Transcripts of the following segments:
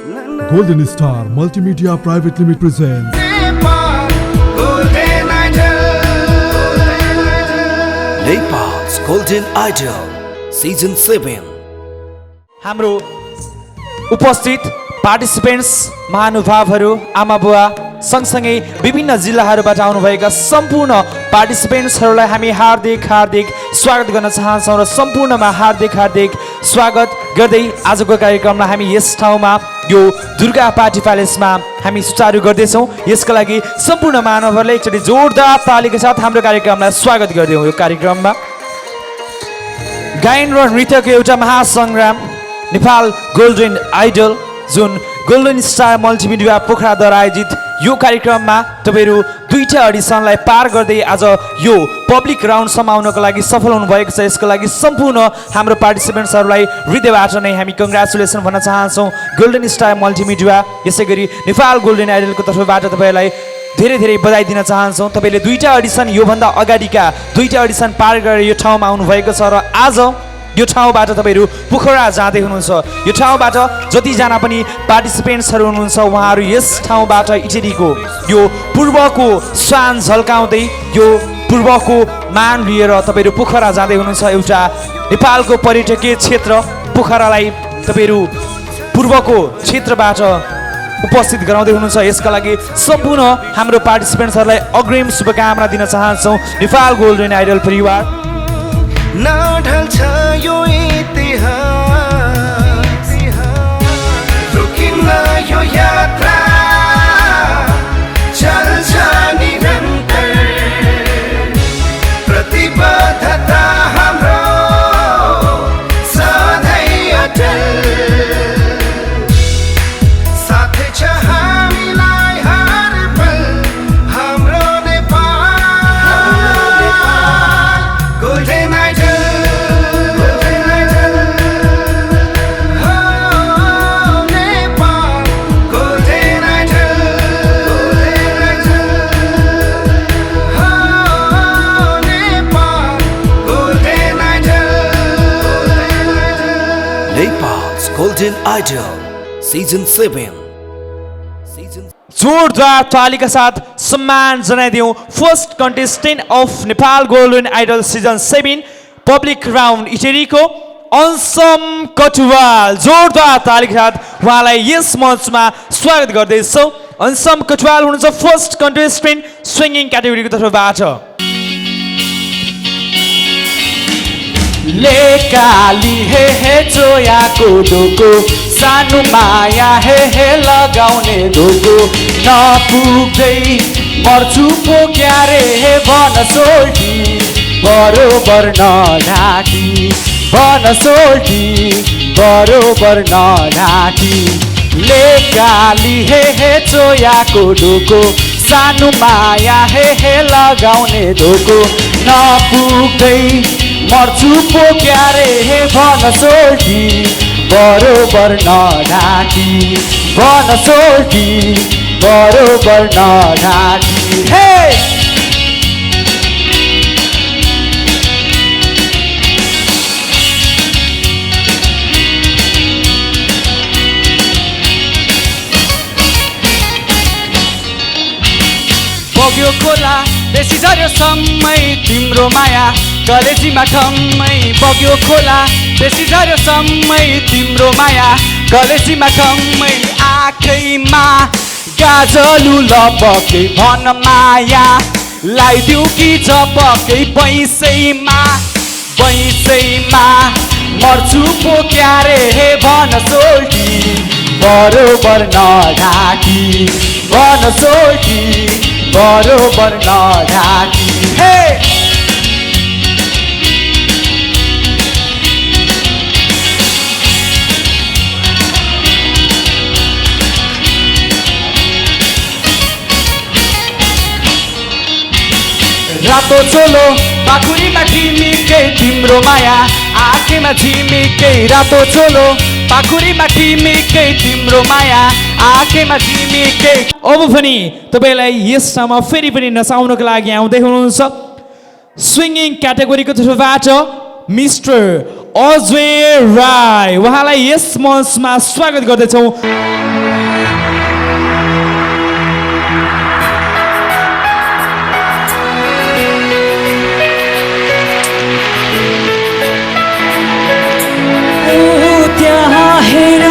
Golden Star Multimedia Private Limited presents Nepal's Golden Idol Season 7. हाम्रो उपस्थित participants महानुभावहरू आमा बुवा सँगसँगै विभिन्न जिल्लाहरूबाट आउनुभएका सम्पूर्ण पार्टिसिपेन्ट्सहरूलाई हामी हार्दिक स्वागत गर्न चाहन्छौँ र सम्पूर्णमा हार्दिक स्वागत गर्दै आजको कार्यक्रमलाई हामी यस ठाउँमा यो दुर्गा पार्टी प्यालेसमा हामी सुचारू गर्दैछौँ। यसका लागि सम्पूर्ण महानुभावहरूले एकचोटि जोरदार तालीका साथ हाम्रो कार्यक्रमलाई स्वागत गरिदिउँ। यो कार्यक्रममा गायन र नृत्यको एउटा महासङ्ग्राम नेपाल गोल्डन आइडल जुन गोल्डन स्टार मल्टिमिडिया पोखराद्वारा आयोजित यो कार्यक्रममा तपाईँहरू दुईटा अडिसनलाई पार गर्दै आज यो पब्लिक राउन्डसम्म आउनको लागि सफल हुनुभएको छ। यसको लागि सम्पूर्ण हाम्रो पार्टिसिपेन्ट्सहरूलाई हृदयबाट नै हामी कङ्ग्रेचुलेसन भन्न चाहन्छौँ गोल्डन स्टार मल्टिमिडिया, यसै गरी नेपाल गोल्डन आइडलको तर्फबाट तपाईँहरूलाई धेरै बधाई दिन चाहन्छौँ। तपाईँले दुईटा अडिसन योभन्दा अगाडिका दुईटा अडिसन पार गरेर यो ठाउँमा आउनुभएको छ र आज यो ठाउँबाट तपाईँहरू पोखरा जाँदै हुनुहुन्छ। यो ठाउँबाट जतिजना पनि पार्टिसिपेन्ट्सहरू हुनुहुन्छ उहाँहरू यस ठाउँबाट इटेरीको यो पूर्वको शान झल्काउँदै यो पूर्वको मान लिएर तपाईँहरू पोखरा जाँदै हुनुहुन्छ। एउटा नेपालको पर्यटकीय क्षेत्र पोखरालाई तपाईँहरू पूर्वको क्षेत्रबाट उपस्थित गराउँदै हुनुहुन्छ। यसका लागि सम्पूर्ण हाम्रो पार्टिसिपेन्ट्सहरूलाई अग्रिम शुभकामना दिन चाहन्छौँ। नेपाल गोल्डन आइडल परिवार नढल्छ यो इतिहास, रुकिन्न यो यात्रा, चल्छ निरन्तर प्रतिबद्धता हाम्रो सधैँ अटल, साथै छ हामीलाई हर पल हाम्रो Nepal golden Nepal's Golden Idol Season 7. जोरदार तालीका साथ सम्मान जनाइदिउँ first contestant of Nepal golden idol season 7 public round इटेरीको अंशम कटुवाल। जोरदार तालीका साथ उहाँलाई यस मञ्चमा स्वागत गर्दैछौँ। अंशम कटुवाल हुनुहुन्छ फर्स्ट कन्टेस्टेन्ट स्विङ्गिङ क्याटेगोरीको तर्फबाट। ले काली हे चोयाको धोको, सानो माया हे लगाउने धोको, नपुग्दै मर्छु पो क्यारे हे भन सोल्टी, बरोबर नढाकी भन सोल्टी, बरोबर नढाकी। ले काली हे चोयाको धोको, सानो माया हे लगाउने धोको, नपुग्दै मर्छु पो क्यारे हे भन सोल्टी, बरोबर नढाकी भन सोल्टी, बरोबर नढाकी। हे बग्यो खोला बेसी झऱ्यो समय तिम्रो माया, कलेजीमा ठम्मै बग्यो खोला बेसी झऱ्यो समय तिम्रो माया, कलेजीमा ठम्मै आँखैमा गाजलु लपकै भन माया, लाइदिउ कि झपकै बैसैमा मर्छु पो क्यारे हे भन सोल्टी, बरोबर नढाकी भन सोल्टी, बरोबर नढाकी। हे रातो चोलो पाखुरीमा ठिमिकै तिम्रो माया, आँखेमा झिमिकै रातो चोलो पाखुरीमा ठिमिकै तिम्रो माया, आँखेमा झिमिकै। अब पनि तपाईँलाई यस ठाउँमा फेरि पनि नचाउनको लागि आउँदै हुनुहुन्छ स्विङ्गिङ क्याटेगोरीको तर्फबाट मिस्टर अजय राई, उहाँलाई यस मञ्चमा स्वागत गर्दछौँ। त्यहाँ हेर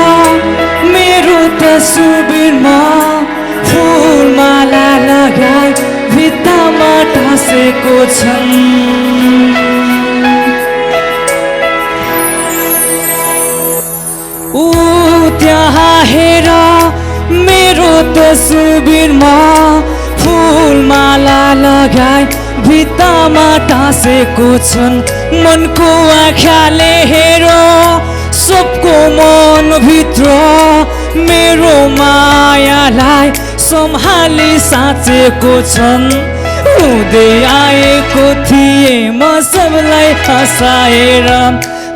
मेरो तस्बिरमा फुलमाला लगाई भित्तामा टाँसेको छन्। त्यहाँ हेर मेरो तस्बिरमा फुलमाला लगाई भित्तामा टाँसेको छन्। मनको आँखाले हेर सबको मनभित्र मेरो मायालाई सम्हाली साँचेको छन्। रुँदै आएको थिएँ म सबलाई हँसाएर,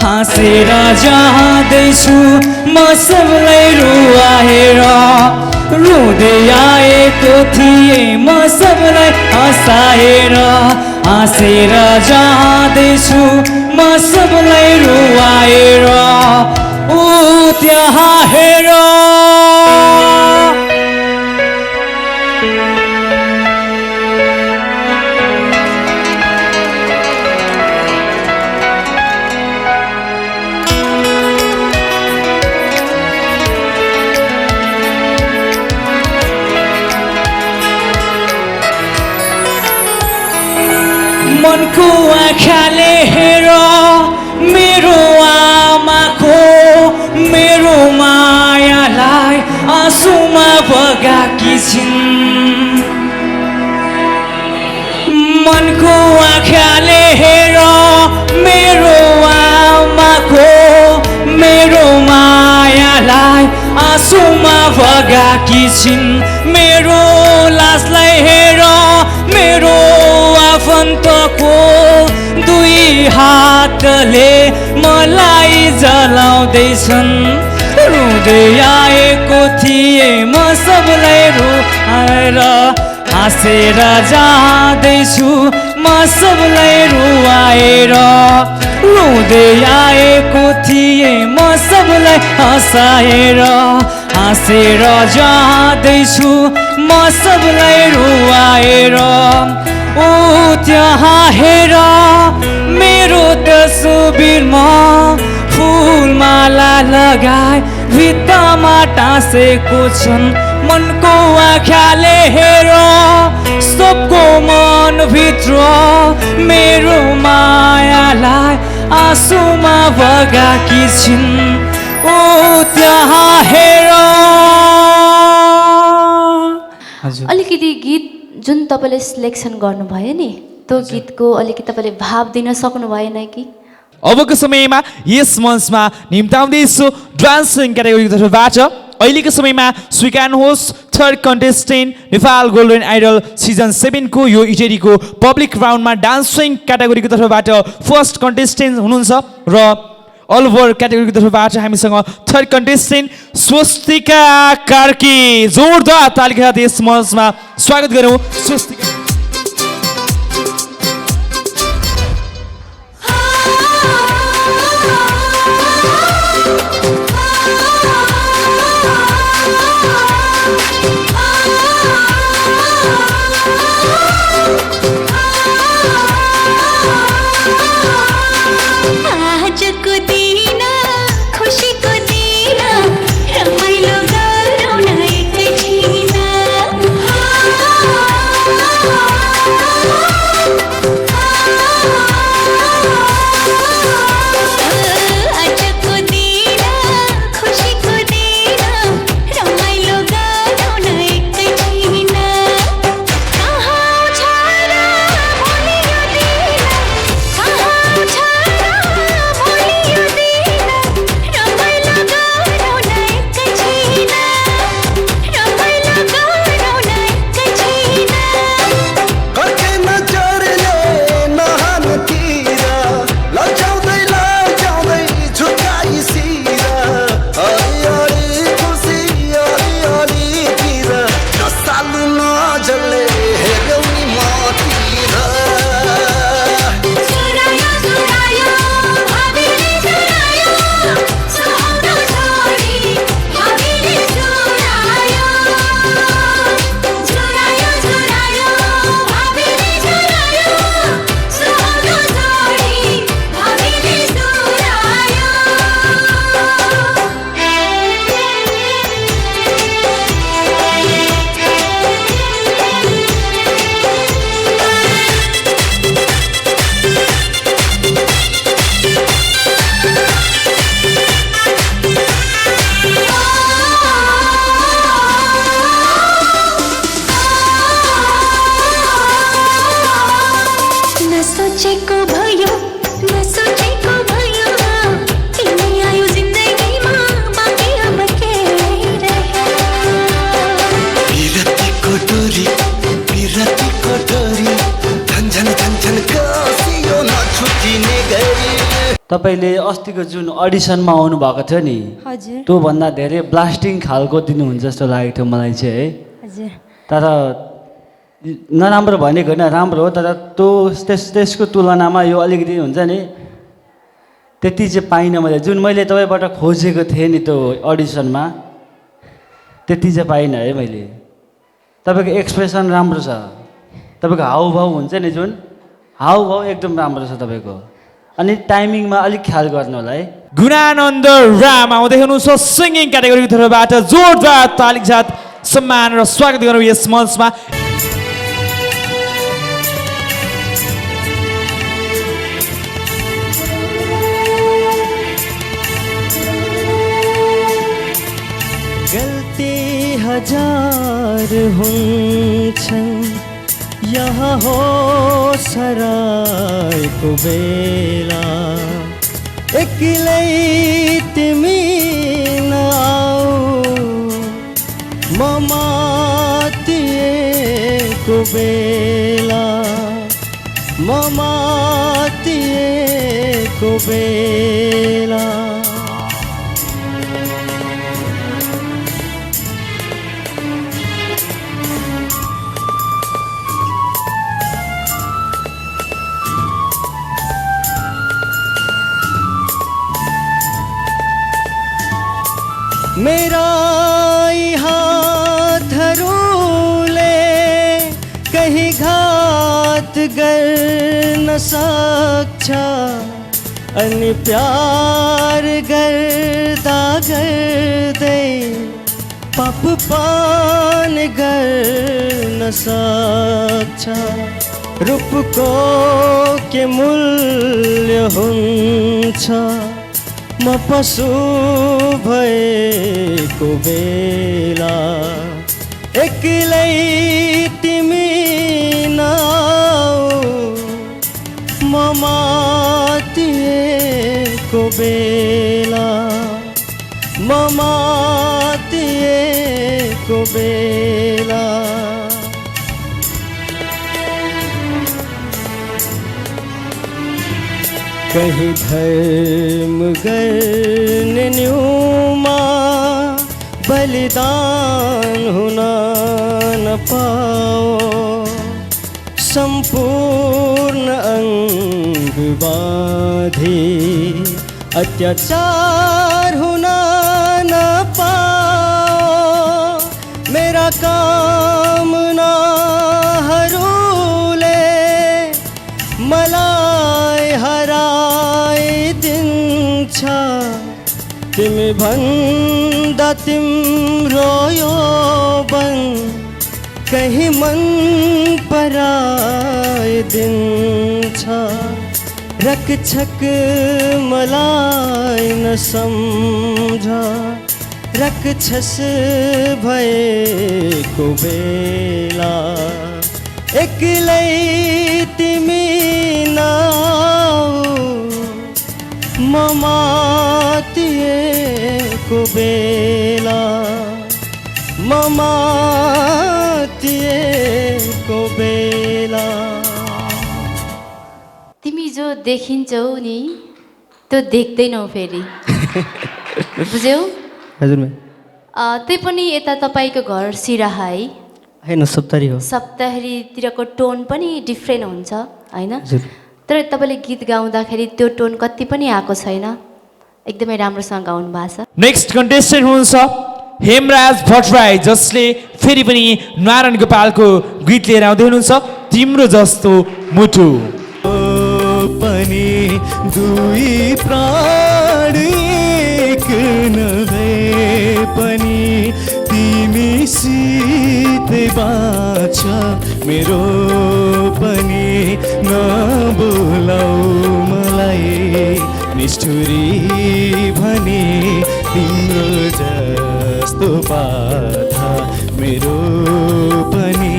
हाँसेर जाँदैछु म सबलाई रुवाएर। रुँदै आएको थिएँ म सबलाई हँसाएर, हाँसेर जाँदैछु म सबलाई रुवाएर। त्यहाँ हेर मनको आँखाले हेर मेरो आमाको मेरो मायालाई आँसुमा बगाएकी छिन्। मनको आँखाले हेर मेरो आमाको मेरो मायालाई आँसुमा बगाएकी छिन्। मेरो लासलाई हेर मेरो आफन्तको दुई हातले मलाई जलाउँदैछन्। रुँदै आएको थिएँ म सबलाई रुवाएर, हाँसेर जाँदैछु म सबलाई रुवाएर। रुँदै आएको थिएँ म सबलाई हँसाएर, हाँसेर जाँदैछु म सबलाई रुवाएर। त्यहाँ हेर मेरो तस्बिरमा फुलमाला लगाई भित्तामा टाँसेको छन्। मनको आँखाले हेर सबको मनभित्र मेरो मायालाई आँसुमा बगाएकी छिन्। त्यहाँ हेर। अलिकति गीत जुन तपाईँले सिलेक्सन गर्नुभयो नि त्यो गीतको अलिकति तपाईँले भाव दिन सक्नु भएन कि? अबको समयमा यस मञ्चमा निम्ताउँदैछु डान्सिङ क्याटेगोरीको तर्फबाट। अहिलेको समयमा स्वीकार्नुहोस् third contestant Nepal golden idol season 7 को यो इटेरीको पब्लिक राउन्डमा डान्सिङ क्याटेगोरीको तर्फबाट फर्स्ट कन्टेस्टेन्ट हुनुहुन्छ र अल ओभर क्याटेगोरीको तर्फबाट हामीसँग थर्ड कन्टेस्टेन्ट स्वस्तिका कार्की। जोरदार तालिका साथ यस मञ्चमा स्वागत गरौँ स्वस्तिका। रमाइलो गरौँ न एकैछिन। तपाईँले अस्तिको जुन अडिसनमा आउनुभएको थियो नि हजुर त्योभन्दा धेरै ब्लास्टिङ खालको दिनुहुन्छ जस्तो लागेको थियो मलाई चाहिँ है हजुर तर नराम्रो भनेको होइन राम्रो हो तर त्यो त्यसको तुलनामा यो अलिकति हुन्छ नि त्यति चाहिँ पाइनँ मैले जुन मैले तपाईँबाट खोजेको थिएँ नि त्यो अडिसनमा त्यति चाहिँ पाइनँ है मैले तपाईँको एक्सप्रेसन राम्रो छ तपाईँको हाउभाउ हुन्छ नि जुन हाउभाउ एकदम राम्रो छ तपाईँको अनि टाइमिङमा अलिक ख्याल गर्नु होला है गुणानन्द राम आउँदै हुनुहुन्छ सिङ्गिङ क्याटेगोरीको तर्फबाट जोरदार तालिक साथ सम्मान र स्वागत गर्नु यस मञ्चमा गल्ती हजार हुन्छन् यहाँ हो सरायको बेला एक्लै तिमी नआऊ म मातिएको बेला म मातिएको बेला मेरा यी हातहरूले कहीं घात गर्न सक्छ अनि प्यार गर्दा गर्दै पाप पान गर्न सक्छ रूपको के मूल्य हुन्छ म पशु भएको बेला एक्लै तिमी नआऊ म मातिएको बेला म मातिएको बेला कहीं धर्म गर्ने न्यूमा बलिदान हुन नपाओ सम्पूर्ण अङ्ग बाँधी अत्याचार हुन नपाओ मेरा कामनाहरूले मलाई हराइदिन्छ तिमी भन्दा तिम्रो यौवन कहीं मन पराइदिन्छ रक्षक मलाई न सम्झ रक्षस भएको बेला एक्लै तिमी नआऊ म मातिएको बेला म मातिएको बेला तिमी जो देखिन्छौ नि त्यो देख्दैनौ फेरि बुझ्यौ हजुर म्याम त्यही पनि यता तपाईँको घर सिराहा है होइन सप्तरी हो सप्तरीतिरको टोन पनि डिफ्रेन्ट हुन्छ होइन हजुर तर तपाईँले गीत गाउँदाखेरि त्यो टोन कति पनि आएको छैन एकदमै राम्रोसँग गाउनु भएको छ नेक्स्ट कन्टेस्टेन्ट हुनुहुन्छ हेमराज भट्टराई जसले फेरि पनि नारायण गोपालको गीत लिएर आउँदै हुनुहुन्छ तिम्रो जस्तो मुटु पनि दुई प्राण एक नभए पनि तिमी सितै बाँच मेरो पनि नबोलाऊ मलाई निष्ठुरी भने तिम्रो जस्तो बाधा मेरो पनि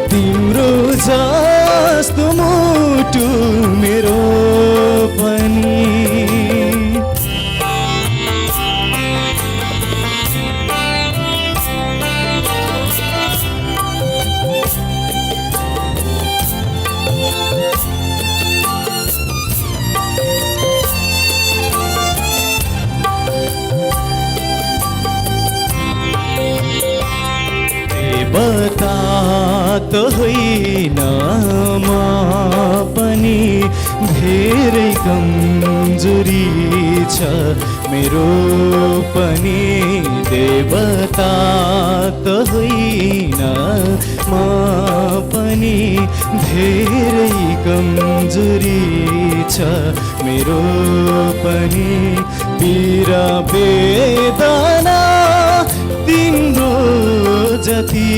तिम्रो जस्तो मुटु मेरो पनि त होइन म पनि धेरै कमजोरी छ मेरो पनि देवता त होइन म पनि धेरै कमजोरी छ मेरो पनि पीडा वेदना तिम्रो जति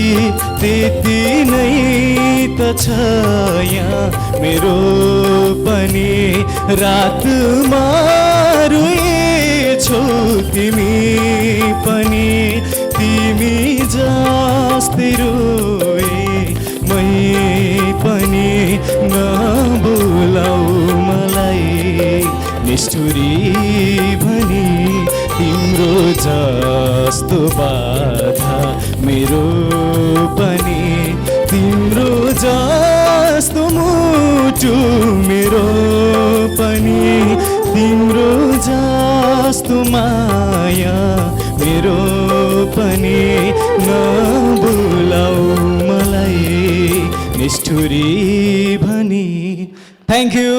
त्यति नै त छ यहाँ मेरो पनि रातमा रोएछौ तिमी पनि तिमी जस्तै रोए मै पनि नबोलाऊ मलाई निष्ठुरी भनी तिम्रो जस्तो बाधा मेरो पनि तिम्रो जस्तो मुटु मेरो पनि तिम्रो जस्तो माया मेरो पनि नबोलाऊ मलाई निष्ठुरी भनी थ्याङ्क यू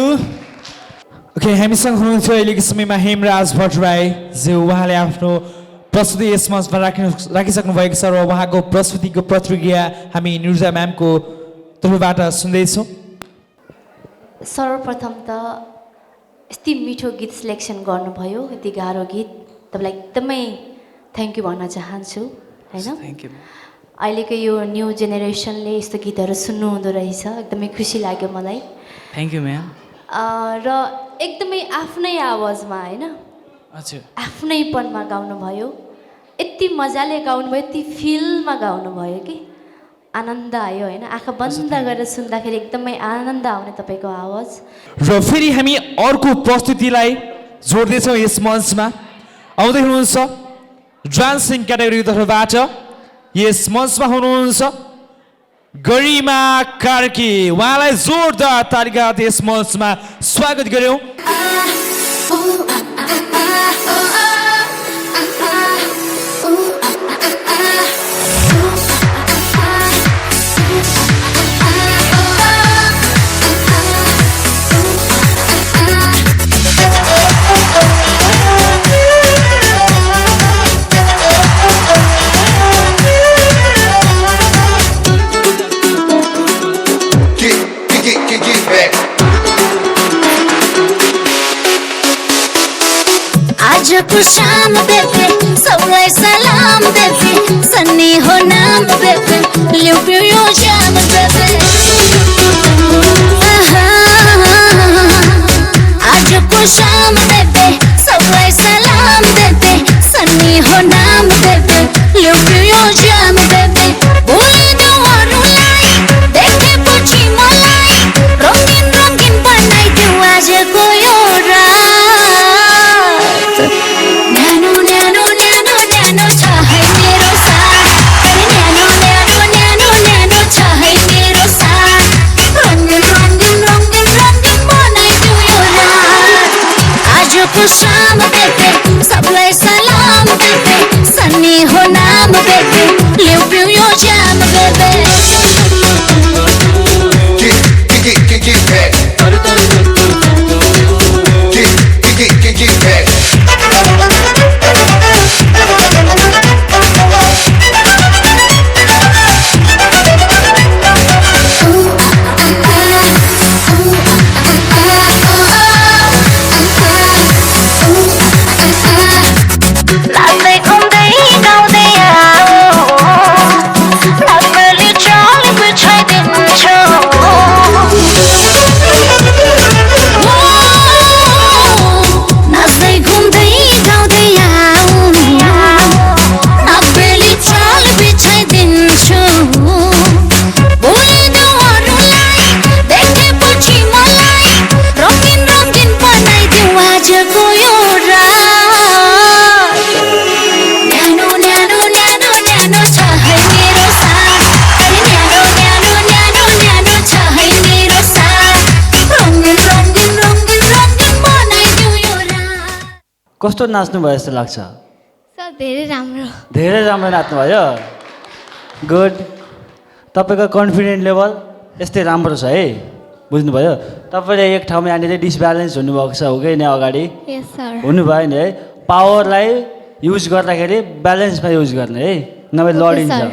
ओके हामीसँग हुनुहुन्थ्यो अहिलेको समयमा हेमराज भट्टराई जो उहाँले आफ्नो प्रस्तुति यस मञ्चमा राखिसक्नु भएको छ र उहाँको प्रस्तुतिको प्रतिक्रिया हामी निर्जा म्यामको तर्फबाट सुन्दैछौँ। सर्वप्रथम त यति मिठो गीत सिलेक्सन गर्नुभयो, यति गाह्रो गीत, तपाईँलाई एकदमै थ्याङ्क यू भन्न चाहन्छु होइन। अहिलेको यो न्यू जेनेरेसनले यस्तो गीतहरू सुन्नु हुँदो रहेछ, एकदमै खुसी लाग्यो मलाई। Thank you ma'am. र एकदमै आफ्नै आवाजमा होइन हजुर आफ्नैपनमा गाउनुभयो, यति मजाले गाउनुभयो, यति फिलमा गाउनुभयो कि आनन्द आयो होइन। आँखा बन्द गरेर सुन्दाखेरि एकदमै आनन्द आउने तपाईँको आवाज। र फेरि हामी अर्को प्रस्तुतिलाई जोड्दैछौँ यस मञ्चमा। आउँदै हुनुहुन्छ डान्सिङ क्याटेगोरीको तर्फबाट यस मञ्चमा हुनुहुन्छ गरिमा कार्की, उहाँलाई जोरदार तालिका यस मञ्चमा स्वागत गर्यौँ। आजको शाम बेबे सबलाई सलाम बेबे सन्नी हो नाम बेबे लिउ यो जाम बेबे आजको शाम बेबे सबलाई सलाम बेबे सन्नी हो नाम बेबे लिउ यो जाम बेबे बोलिदेऊ अरूलाई देखेपछि मलाई रङ्गिन रङ्गिन बनाइदेऊ आजको यो रात। आजको शाम बेबे सबलाई सलाम बेबे सन्नी हो नाम बेबे लिउ यो जाम बेबे कस्तो नाच्नु भयो जस्तो लाग्छ? सर धेरै राम्रो धेरै राम्रो नाच्नुभयो, गुड। तपाईँको कन्फिडेन्ट लेभल यस्तै राम्रो छ है बुझ्नुभयो तपाईँले एक ठाउँमा यहाँनिर डिसब्यालेन्स हुनुभएको छ हो कि नि अगाडि यस सर हुनुभयो नि है पावरलाई युज गर्दाखेरि ब्यालेन्समा युज गर्ने है नभए लडिन्छ सर।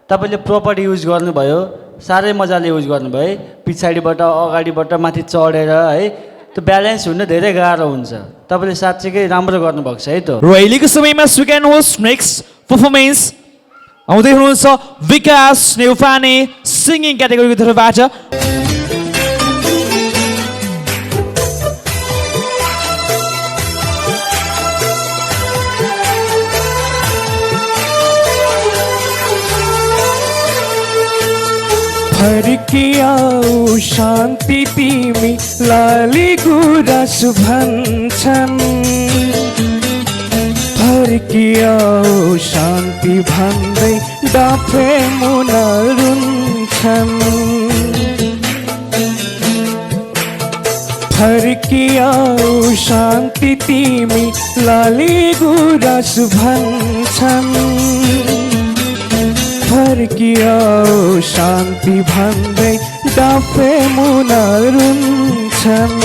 तपाईँले प्रपर युज गर्नुभयो साह्रै मजाले युज गर्नुभयो है पछाडिबाट अगाडिबाट माथि चढेर है त्यो ब्यालेन्स हुन धेरै गाह्रो हुन्छ तपाईँले साँच्चीकै राम्रो गर्नुभएको छ है त र अहिलेको समयमा स्विक्यानुहोस् नेक्स्ट पर्फर्मेन्स आउँदै हुनुहुन्छ विकास नेउपाने सिङ्गिङ क्याटेगोरीको तर्फबाट फर्कियाऊ शान्ति तिमी लाली गुराँस भन्छन् फर्कियाऊ शान्ति भन्दै डाफे मुना रुन्छन् फर्कियाऊ शान्ति तिमी लाली गुराँस भन्छन् फर्कियाऊ शान्ति भन्दै डाफे मुना रुन्छन्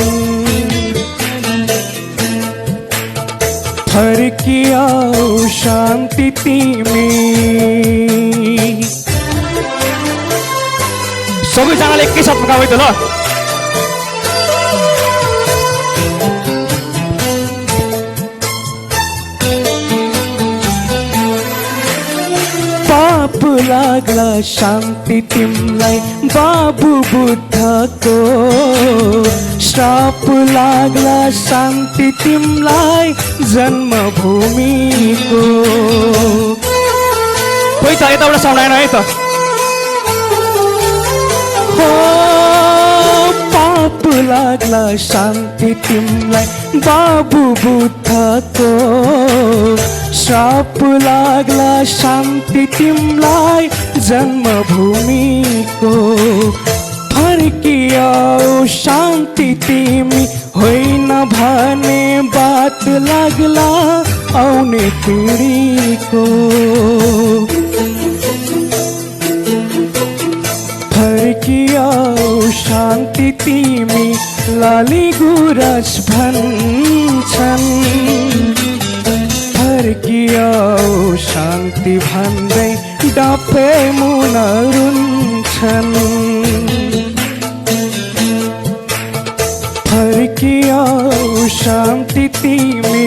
फर्कियाऊ शान्ति तिमी सबैजनाले एकैसाथ गाउँ है त ल पाप लाग्ला शान्ति तिमलाई बाबु बुद्धको श्राप लाग्ला शान्ति तिमलाई जन्मभूमिको कोही त यताबाट साउन्ड आएन है त हो पाप लाग्ला शान्ति तिमलाई बाबु बुद्धको श्राप लाग्ला शान्ति तिमलाई जन्मभूमिको फर्कियाऊ शान्ति तिमी होइन भने बात लाग्ला आउने पिँढीको फर्कियाऊ शान्ति तिमी लाली गुराँस भन्छन् फर्कियाऊ शान्ति भन्दै डाफे मुना रुन्छन् फर्कियाऊ शान्ति तिमी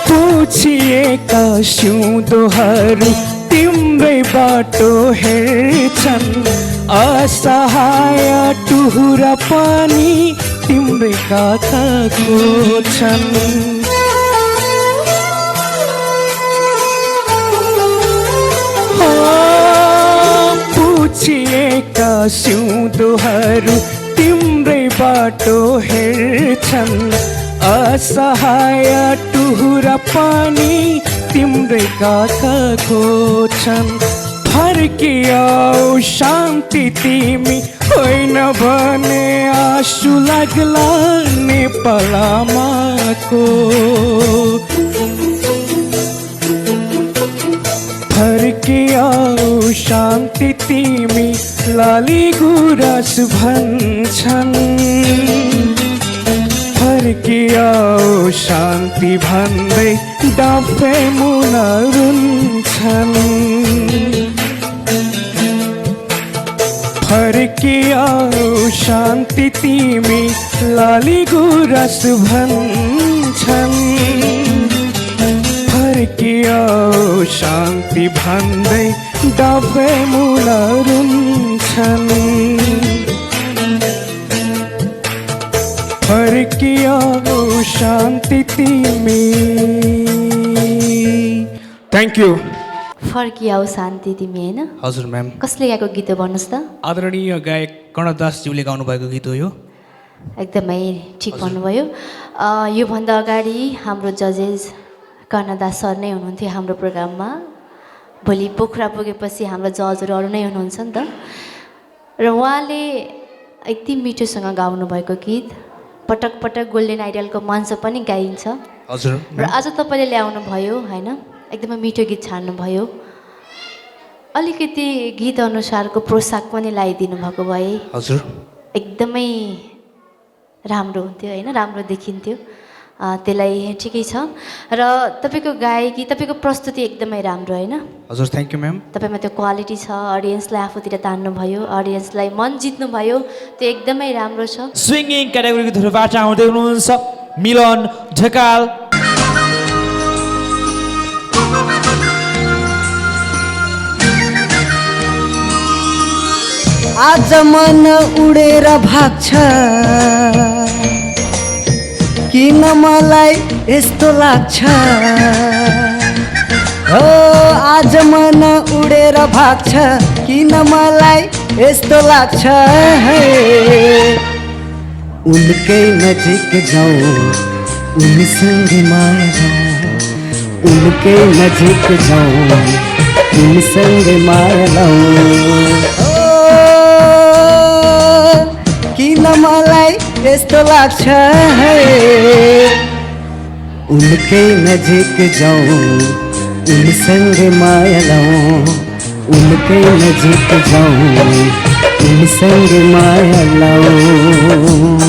पुछिएका सिउँदोहरू तिम्रै बाटो हेर्छन् असहाय टुहुरा पनि तिम्रै काखा खोज्छन् पुछिएका सिउँदोहरू तिम्रै बाटो हेर्छन् असहाय टुहुरा पनि तिम्रै काखा खोज्छन् फर्कियाऊ शान्ति तिमी होइन भने आँसु लाग्ला नेपालमाको फर्कियाऊ शान्ति तिमी लाली गुराँस भन्छन् फर्कियाऊ शान्ति भन्दै डाफे मुना रुन्छन् फर्कियाऊ शान्ति तिमी लाली गुराँस भन्छन् फर्कियाऊ शान्ति भन्दै डाफे मुना रुन्छन् फर्कियाऊ शान्ति तिमी थ्याङ्क यू फर्कियाऊ शान्ति तिमी होइन हजुर म्याम कसले गाएको गीत हो भन्नुहोस् त आदरणीय गायक कर्णदासज्यूले गाउनुभएको गीत हो यो एकदमै ठिक भन्नुभयो योभन्दा अगाडि हाम्रो जजेस कर्णदास सर नै हुनुहुन्थ्यो हाम्रो प्रोग्राममा भोलि पोखरा पुगेपछि हाम्रो जजहरू अरू नै हुनुहुन्छ नि त र उहाँले यति मिठोसँग गाउनुभएको गीत पटक पटक गोल्डन आइडलको मञ्च पनि गाइन्छ हजुर र आज तपाईँले ल्याउनु भयो होइन एकदमै मिठो गीत छाड्नुभयो अलिकति गीत अनुसारको पोसाक पनि लगाइदिनु भएको भए हजुर एकदमै राम्रो हुन्थ्यो होइन राम्रो देखिन्थ्यो त्यसलाई ठिकै छ र तपाईँको गायकी तपाईँको प्रस्तुति एकदमै राम्रो होइन हजुर थ्याङ्क यू म्याम तपाईँमा त्यो क्वालिटी छ अडियन्सलाई आफूतिर तान्नुभयो अडियन्सलाई मन जित्नुभयो त्यो एकदमै राम्रो छ स्विङ्गिङ क्याटेगोरीको तर्फबाट आउँदै हुनुहुन्छ मिलन ढकाल आज मन उडेर भाग्छ किन मलाई यस्तो लाग्छ हो आज मन उडेर भाग्छ किन मलाई यस्तो लाग्छ उनकै नजिक जाउँ उनीसँगै माया लाउँ उनकै नजिक जाउँ उनीसँगै माया लाउँ किन मलाई यस्तो लाग्छ उनकै नजिक जाउँ उनीसँगै माया लाउँ उनकै नजिक जाउँ उनीसँगै माया लाउँ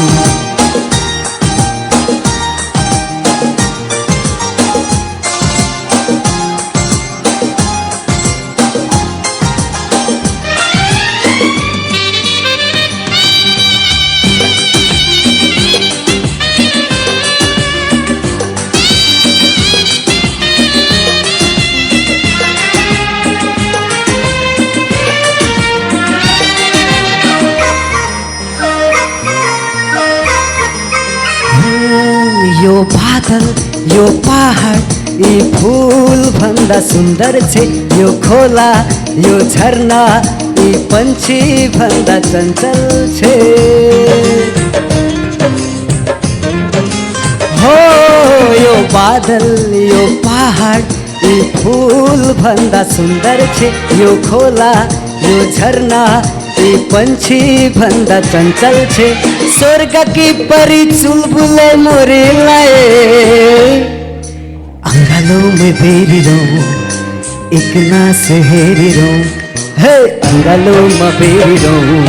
यो बादल यो पहाड यी फूल भन्दा सुन्दर छे यो खोला यो झरना यी पंछी भन्दा चञ्चल छे हो यो बादल यो पहाड यी फूल भन्दा सुन्दर छे यो खोला यो झरना यी पंछी भन्दा चञ्चल छे स्वर्ग की परी चुलबुले मोरे लाए अंगालो में बेरी रहूं एक नास हेरी रहूं हे अंगालो में बेरी रहूं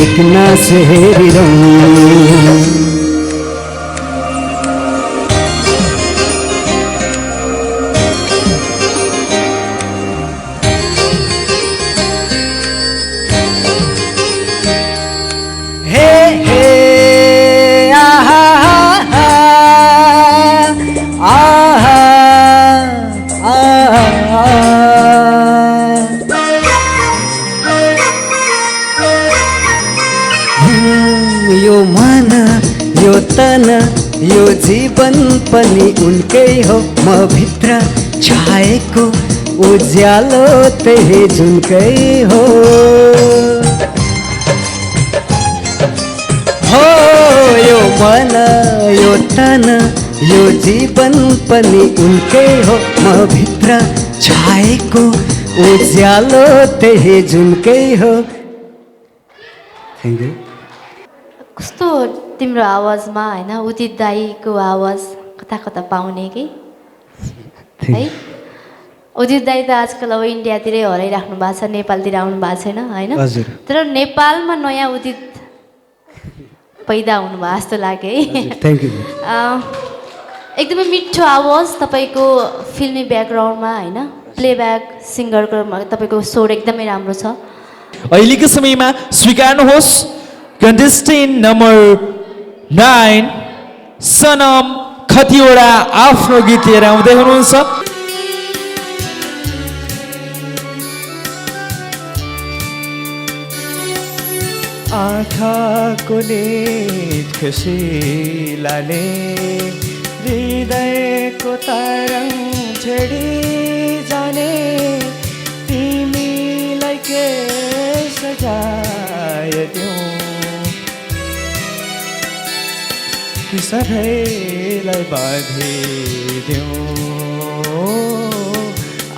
एक नास हेरी रहूं यो मन यो तन यो जीवन पनि उनकै हो म भित्र छाएको उज्यालो त्यही जुनकै हो हो यो मन यो तन यो जीवन पनि उनकै हो म भित्र छाएको उज्यालो त्यही जुनकै हो थ्याङ्क यू कस्तो तिम्रो आवाजमा होइन उदित दाईको आवाज कता कता पाउने कि है उदित दाई त आजकल अब इन्डियातिरै हराइराख्नु भएको छ नेपालतिर आउनु भएको छैन होइन तर नेपालमा नयाँ उदित पैदा हुनुभयो जस्तो लाग्यो है थ्याङ्क यू एकदमै मिठो आवाज तपाईँको फिल्मी ब्याकग्राउन्डमा होइन प्लेब्याक सिङ्गरको तपाईँको स्वर एकदमै राम्रो छ अहिलेको समयमा स्वीकार्नुहोस् कन्टेस्टेन्ट नम्बर 9 सनम खतिवडा आफ्नो गीत लिएर आउँदै हुनुहुन्छ आँखाको नेट खुसीलाले हृदयको तरङ्ग छेडी जाने तिमीलाई के सजाय दिउँ कि सधैँलाई बाँधिदिउँ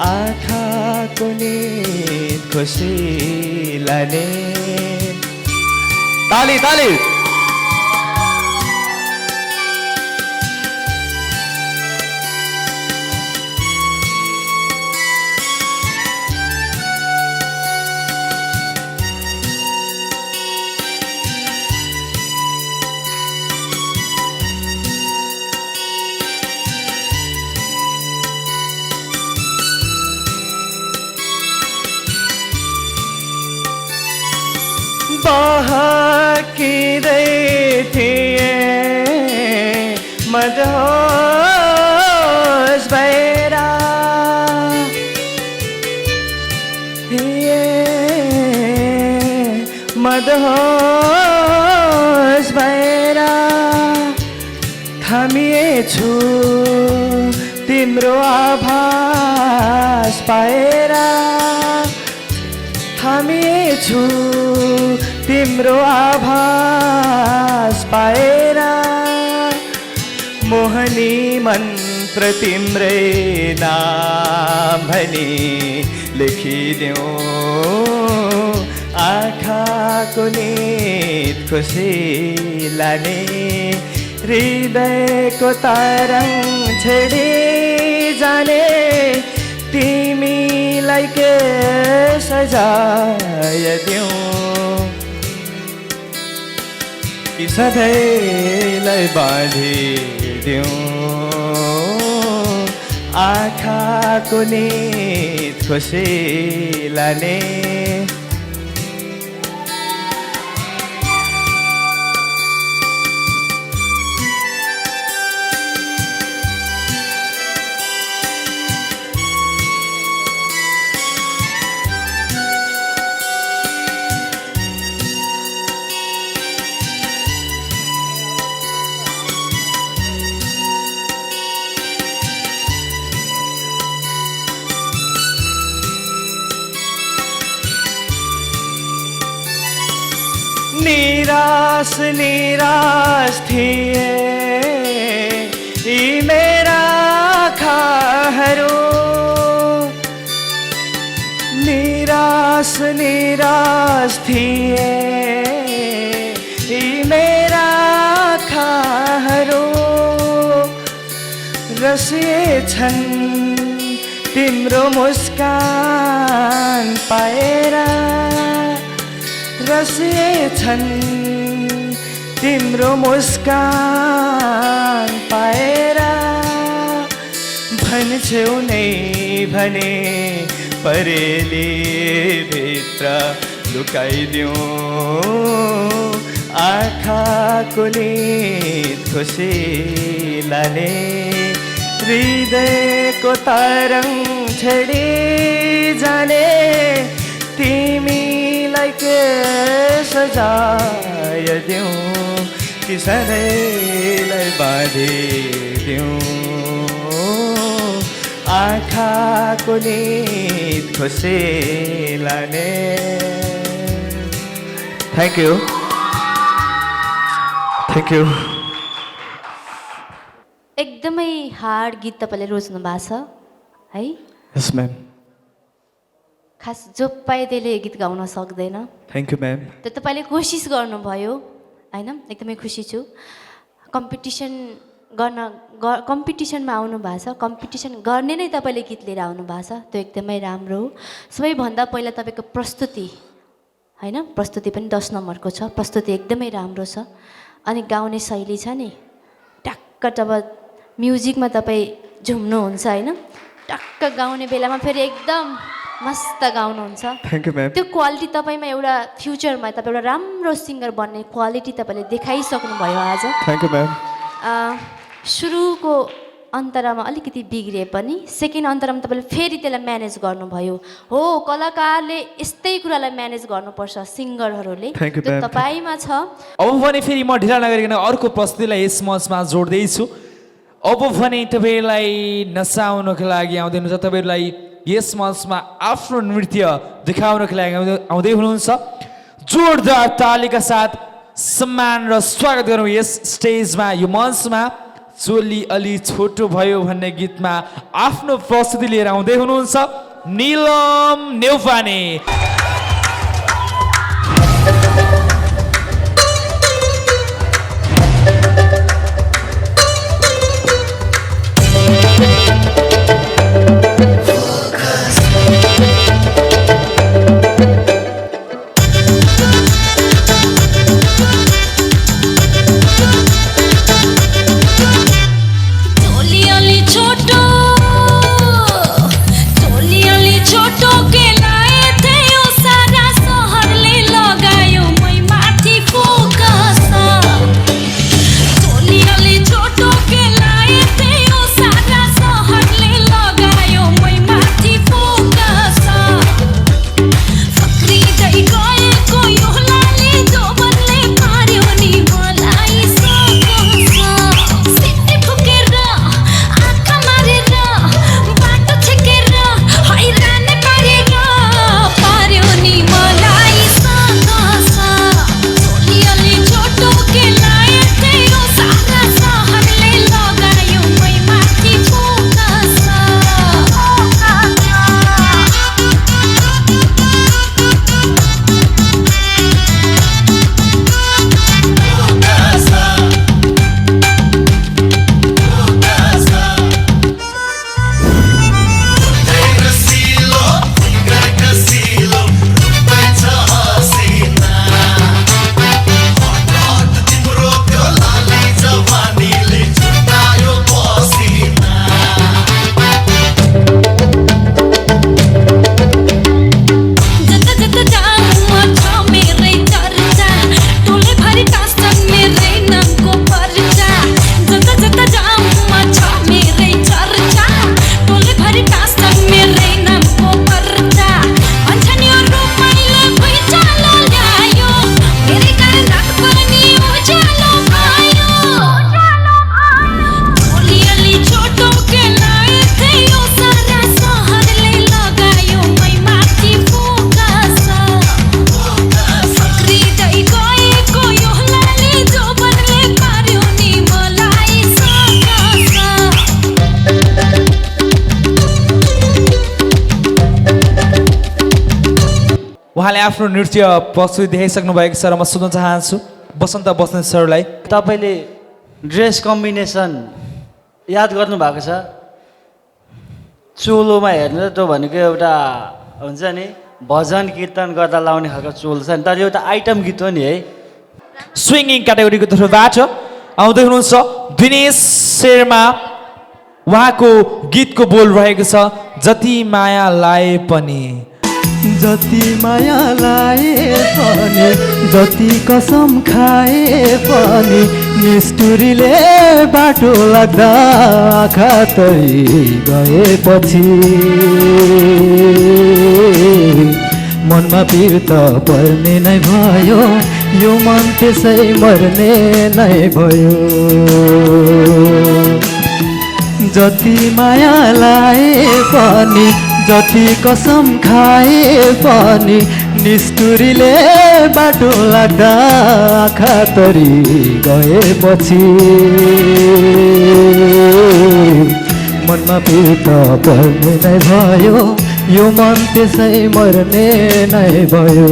आँखाको निद खुसी लाने ताली ताली बहकिँदै थिए मदहोस भएर मदहोस भएर थामिएछु तिम्रो आभास पाएर थामिएछु तिम्रो आभास पाएर मोहनी मन्त्र तिम्रै नाम भनी लेखिदेऊ आँखाको निद खुसी लाने हृदयको तरङ्ग छेडी जाने तिमीलाई के सजाय दिउँ कि सधैँलाई बाँधिदिउँ आँखाको निद खुसी लाने निराश निराश थिए यी मेरा आँखाहरू निराश निराश थिए यी मेरा आँखाहरू रसिएछन् तिम्रो मुस्कान पाएर रसिएछन् तिम्रो मुस्कान पाएर भन्छौ नै भने परेली भित्र लुकाइदिउँ आँखाको निद खुसी लाने हृदयको तरङ्ग छेडी जाने तिमीलाई के सजाय दिउँ कि सधैँलाई बाँधिदिउँ आँखाको निद खुसी लाने थ्याङ्क यू एकदमै हार्ड गीत तपाईँले रोज्नु भएको छ है यस म्याम खास जो पाए त्यसले गीत गाउन सक्दैन थ्याङ्क यू म्याम त तपाईँले कोसिस गर्नुभयो होइन एकदमै खुसी छु कम्पिटिसनमा आउनु भएको छ कम्पिटिसन गर्ने नै तपाईँले गीत लिएर आउनु भएको छ त्यो एकदमै राम्रो हो सबैभन्दा पहिला तपाईँको प्रस्तुति होइन प्रस्तुति पनि 10 नम्बरको छ प्रस्तुति एकदमै राम्रो छ अनि गाउने शैली छ नि टक्क जब म्युजिकमा तपाईँ झुम्नुहुन्छ होइन टक्क गाउने बेलामा फेरि एकदम मस्त गाउनुहुन्छ थ्याङ्क यू म्याम त्यो क्वालिटी तपाईँमा एउटा फ्युचरमा तपाईँ एउटा राम्रो सिङ्गर बन्ने क्वालिटी तपाईँले देखाइसक्नु भयो आज थ्याङ्क यू म्याम सुरुको अन्तरामा अलिकति बिग्रिए पनि सेकेन्ड अन्तरामा तपाईँले फेरि त्यसलाई म्यानेज गर्नुभयो हो कलाकारले यस्तै कुरालाई म्यानेज गर्नुपर्छ सिङ्गरहरूले त्यो तपाईँमा छ अब भने फेरि म ढिला नगरिकन अर्को प्रस्तुतिलाई यस मञ्चमा जोड्दैछु अब भने तपाईँलाई नचाउनको लागि आउँदै हुनुहुन्छ तपाईँहरूलाई यस मञ्चमा आफ्नो नृत्य देखाउनको लागि आउँदै हुनुहुन्छ जोरदार तालीका साथ सम्मान र स्वागत गरौँ यस स्टेजमा यो मञ्चमा चोली अलि छोटो भयो भन्ने गीतमा आफ्नो प्रस्तुति लिएर आउँदै हुनुहुन्छ नीलम नेउपाने। उहाँले आफ्नो नृत्य प्रस्तुति देखाइसक्नु भएको छ र म सोध्न चाहन्छु बसन्त बस्नेत सरलाई, तपाईँले ड्रेस कम्बिनेसन याद गर्नु भएको छ? चोलोमा हेर्नु त त्यो भनेको एउटा हुन्छ नि भजन कीर्तन गर्दा लाउने खालको चोलो छ नि, तर एउटा आइटम गीत हो नि है। स्विङ्गिङ क्याटेगोरीको तर्फबाट आउँदै हुनुहुन्छ दिनेश शर्मा। उहाँको गीतको बोल रहेको छ जति माया लाए पनि, जति माया लाए पनि, जति कसम खाए पनि, निष्ठुरीले बाटो लाग्दा आँखा तरी गएपछि मनमा पिर त पर्ने नै भयो, यो मन त्यसै मर्ने नै भयो। जति माया लाए पनि, जति कसम खाए पनि, निष्ठुरीले बाटो लाग्दा आँखा तरी गएपछि मनमा पिर त पर्ने नै भयो, यो मन त्यसै मर्ने नै भयो।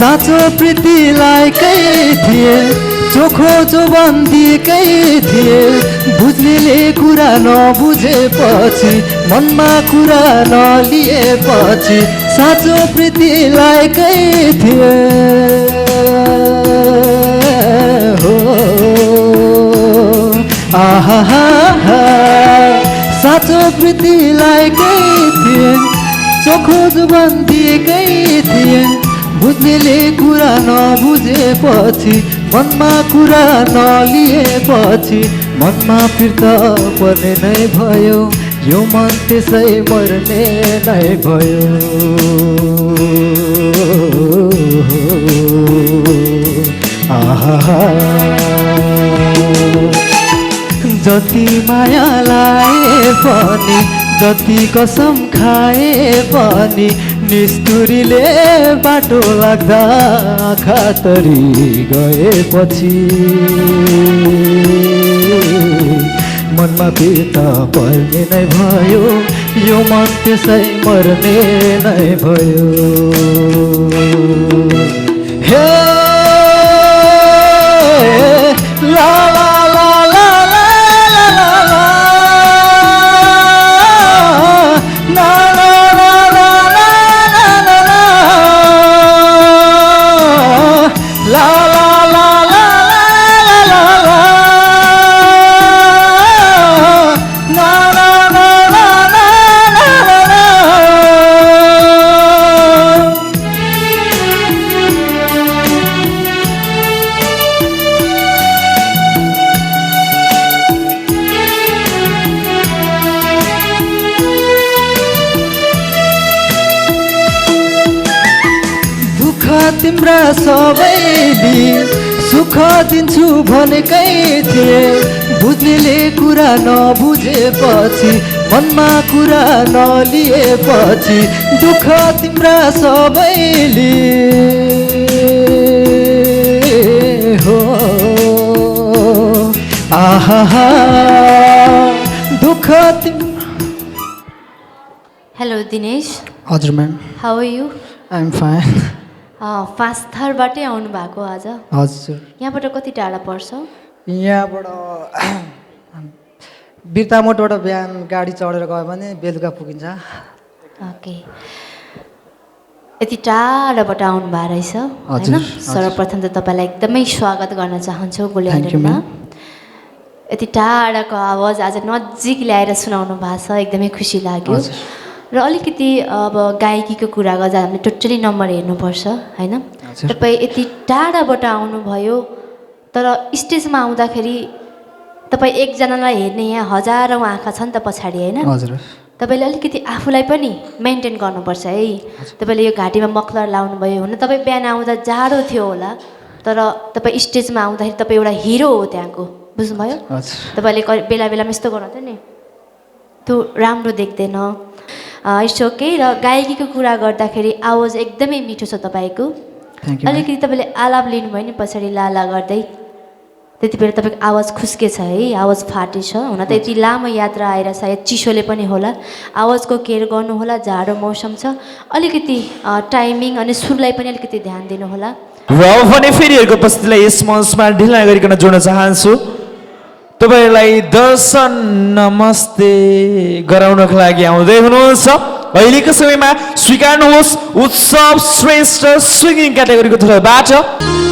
साँचो प्रीतिलाई कै थिए, चोखो चौबन्दीकै थिए, बुझ्नेले कुरा नबुझेपछि, मनमा कुरा नलिएपछि, साँचो प्रीतिलाई कै थिए हो। आहा साँचो प्रीति लागेकै थिए चोखो जुबान दिएकै थिए बुझ्नेले कुरा नबुझेपछि मनमा कुरा नलिएपछि मनमा फिर्ता पर्ने नै भयो यो मन त्यसै मर्ने नै भयो आहा जति माया लाए पनि जति कसम खाए पनि निष्ठुरीले बाटो लाग्दा खातरी गएपछि मनमा फिर्ता पर्ने नै भयो यो मन त्यसै मर्ने नै भयो हे ला ला ला ला ला ला ला ला तिम्रा सबैले सुख दिन्छु भनेकै थिए बुझ्नेले कुरा नबुझेपछि मनमा कुरा नलिएपछि दुःख तिम्रा सबैले हो आहा दुःख हेलो दिनेश हजुर ma'am how are you I am fine फास्टरबाटै आउनु भएको आज हजुर यहाँबाट कति टाढा पर्छ यहाँबाट बिर्तामोटबाट बिहान गाडी चढेर गयो भने बेलुका पुगिन्छ ओके यति टाढाबाट आउनु भएको रहेछ होइन सर्वप्रथम त तपाईँलाई एकदमै स्वागत गर्न चाहन्छु गोलेन्डरमा यति टाढाको आवाज आज नजिक ल्याएर सुनाउनु भएको छ एकदमै खुसी लाग्यो र अलिकति अब गायकीको कुरा गर्दा हामीले टोटली नम्बर हेर्नुपर्छ होइन तपाईँ यति टाढाबाट आउनुभयो तर स्टेजमा आउँदाखेरि तपाईँ एकजनालाई हेर्ने यहाँ हजारौँ आँखा छ नि त पछाडि होइन तपाईँले अलिकति आफूलाई पनि मेन्टेन गर्नुपर्छ है तपाईँले यो घाँटीमा मफलर लाउनुभयो हुन तपाईँ बिहान आउँदा जाडो थियो होला तर तपाईँ स्टेजमा आउँदाखेरि तपाईँ एउटा हिरो हो त्यहाँको बुझ्नुभयो तपाईँले बेला बेलामा यस्तो गर्नुहुन्थ्यो नि त्यो राम्रो देख्दैन इट्स ओके र गायकीको कुरा गर्दाखेरि आवाज एकदमै मिठो छ तपाईँको अलिकति तपाईँले आलाप लिनुभयो नि पछाडि लाला गर्दै त्यति बेला तपाईँको आवाज खुस्केछ है आवाज फाटेछ हुन त यति लामो यात्रा आएर सायद चिसोले पनि होला आवाजको केयर गर्नु होला जाडो मौसम छ अलिकति टाइमिङ अनि सुरलाई पनि अलिकति ध्यान दिनु होला र भने फेरिहरूको उपस्थितिलाई यस मञ्चमा ढिला गरिकन जोड्न चाहन्छु तपाईलाई दर्शन नमस्ते गराउनको लागि आउँदै हुनुहुन्छ अहिलेको समयमा स्वीकार्नुहोस् उत्सव श्रेष्ठ स्विङ्गिङ क्याटेगोरीको तर्फबाट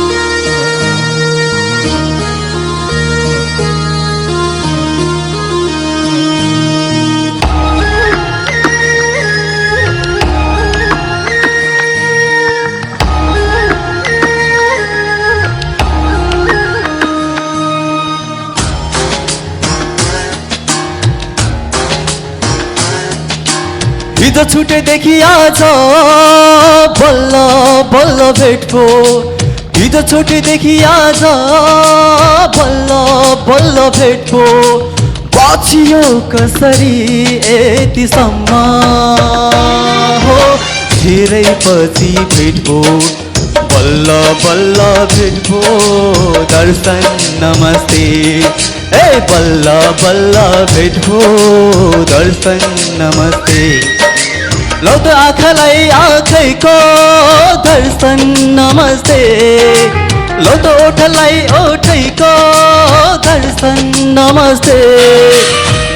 हिजो छुटेदेखि आज बल्ल बल्ल भेटको हिजो छुटेदेखि आज बल्ल बल्ल भेटको पछियो कसरी यतिसम्म हो धेरै पछि भेटको बल्ल बल्ल भेटको दर्शन नमस्ते ए बल्ल बल्ल भेटको दर्शन नमस्ते लौ त आँखालाई आँखैको दर्शन नमस्ते लौ त ओठलाई ओठैको दर्शन नमस्ते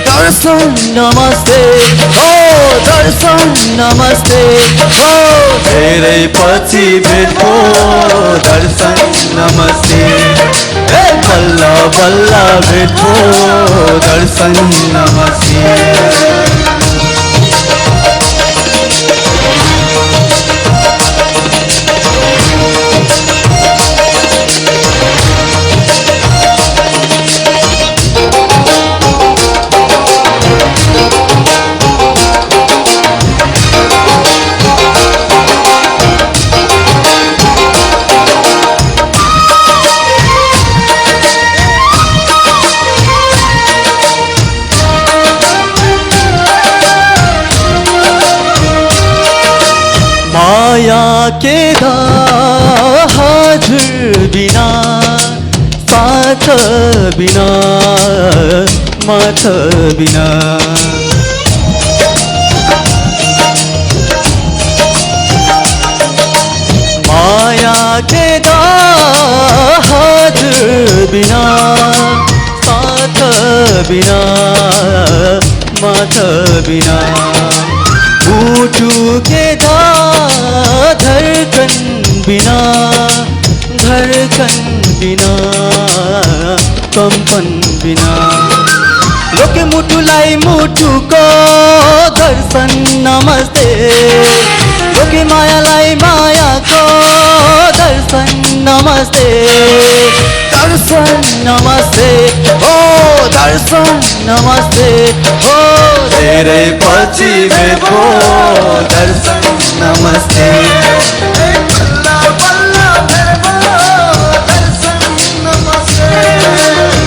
दर्शन नमस्ते हो दर्शन नमस्ते हो धेरै पछि भेटको दर्शन नमस्ते ए बल्ल बल्ल बल्ल भेट भयो दर्शन नमस्ते माया के हजुर बिना साथ बिना माथ बिना माया के हजुर बिना साथ बिना माथ बिना मुटु के धड़कन बिना कंपन बिना लोके मुटुलाई मुटुको दर्शन नमस्ते लोके मायालाई मायाको दर्शन नमस्ते दर्शन नमस्ते ओ दर्शन नमस्ते ओ तेरे पछि भेट भयो दर्शन नमस्ते बल्ल बल्ल भेट भयो दर्शन नमस्ते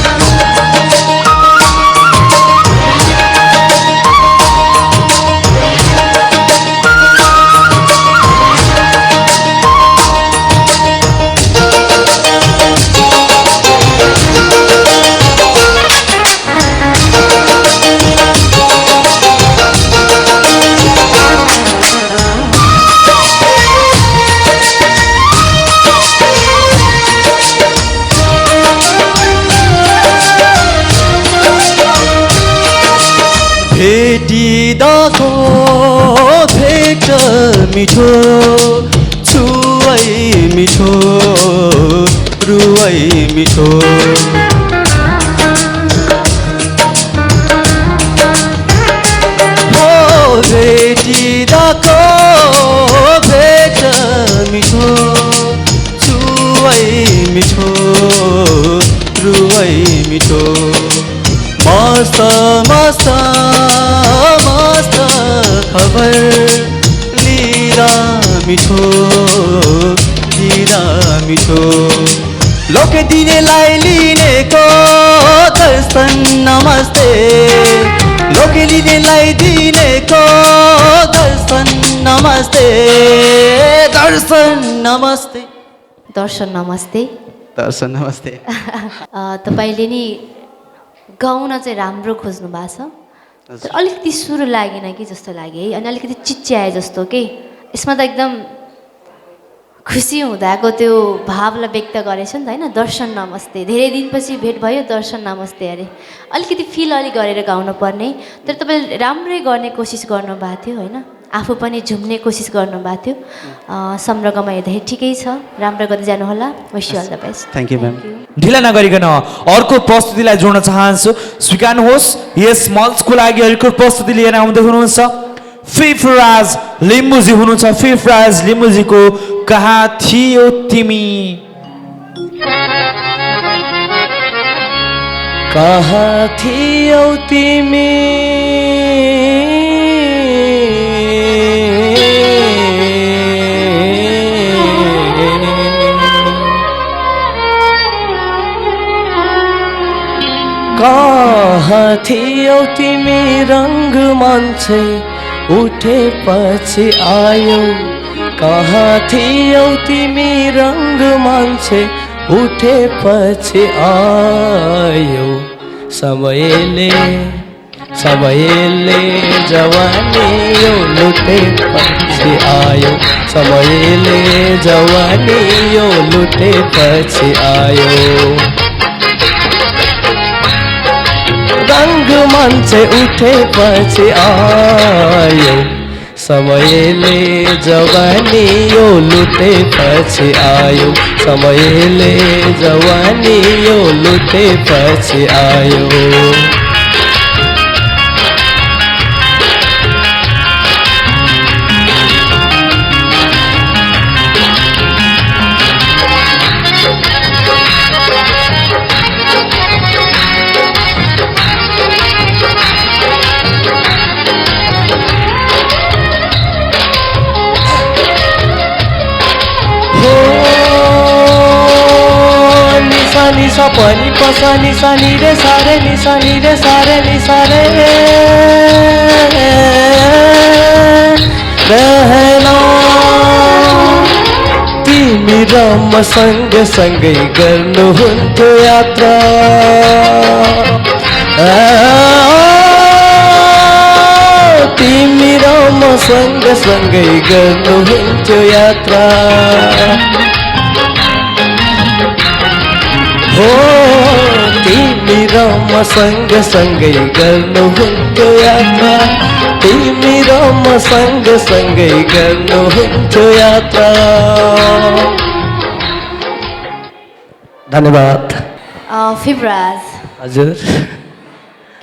भेटिदाको भेट मिठो छुवै मिठो रुवै मिठो हो भेटिदाको भेट मिठो छुवै मिठो रुवै मिठो मस्त मस्त मस्त खबर लीला मिठो मिठो लोके दिनेलाई लिनेको दर्शन नमस्ते लोके लिनेलाई दिनेको दर्शन नमस्ते दर्शन नमस्ते दर्शन नमस्ते दर्शन नमस्ते तपाईँले नि गाउन चाहिँ राम्रो खोज्नु भएको छ तर अलिकति सुरु लागेन कि जस्तो लाग्यो है अनि अलिकति चिच्याए जस्तो के यसमा त एकदम खुसी हुँदाको त्यो भावलाई व्यक्त गरेछ नि त होइन दर्शन नमस्ते धेरै दिनपछि भेट भयो दर्शन नमस्ते अरे अलिकति फिल अलिक गरेर गाउनु पर्ने तर तपाईँले राम्रै गर्ने कोसिस गर्नुभएको थियो होइन आफू पनि झुम्ने कोसिस गर्नुभएको थियो सम्रगमा हेर्दाखेरि ठिकै छ राम्रो गर्दै जानुहोला wish you all the best thank you ma'am ढिला नगरिकन अर्को प्रस्तुतिलाई जोड्न चाहन्छु स्वीकार्नुहोस् यस मञ्चको लागि अर्को प्रस्तुति लिएर आउँदै हुनुहुन्छ फिफराज लिम्बुजी हुनुहुन्छ फिफराज लिम्बुजीको कहाँ थियो तिमी कहाँ थियौ तिमी कहाँ थियौ तिमी रंग मान्छे उठेपछि आयौ कहाँ थियौ तिमी रंग मान्छे उठेपछि आयौ समयले जवानी यो लुटेपछि आयो समयले जवानी यो लुटेपछि आयो रंग मान्छे उठेपछि आयो समयले जवानी यो लुटेपछि आयो समयले जवानी यो लुटेपछि आयो निसा पनि पस निसा नि रे सारे निसा नि रे सारे निसा रे रहना तिमी र म सँगै गर्नुहुन्थ्यो यात्रा तिमी र म सँगै गर्नुहुन्थ्यो यात्रा हो तिमी र म सँगै गर्नुहुन्थ्यो यात्रा तिमी र म सँगै गर्नुहुन्थ्यो यात्रा धन्यवाद फिब्राज हजुर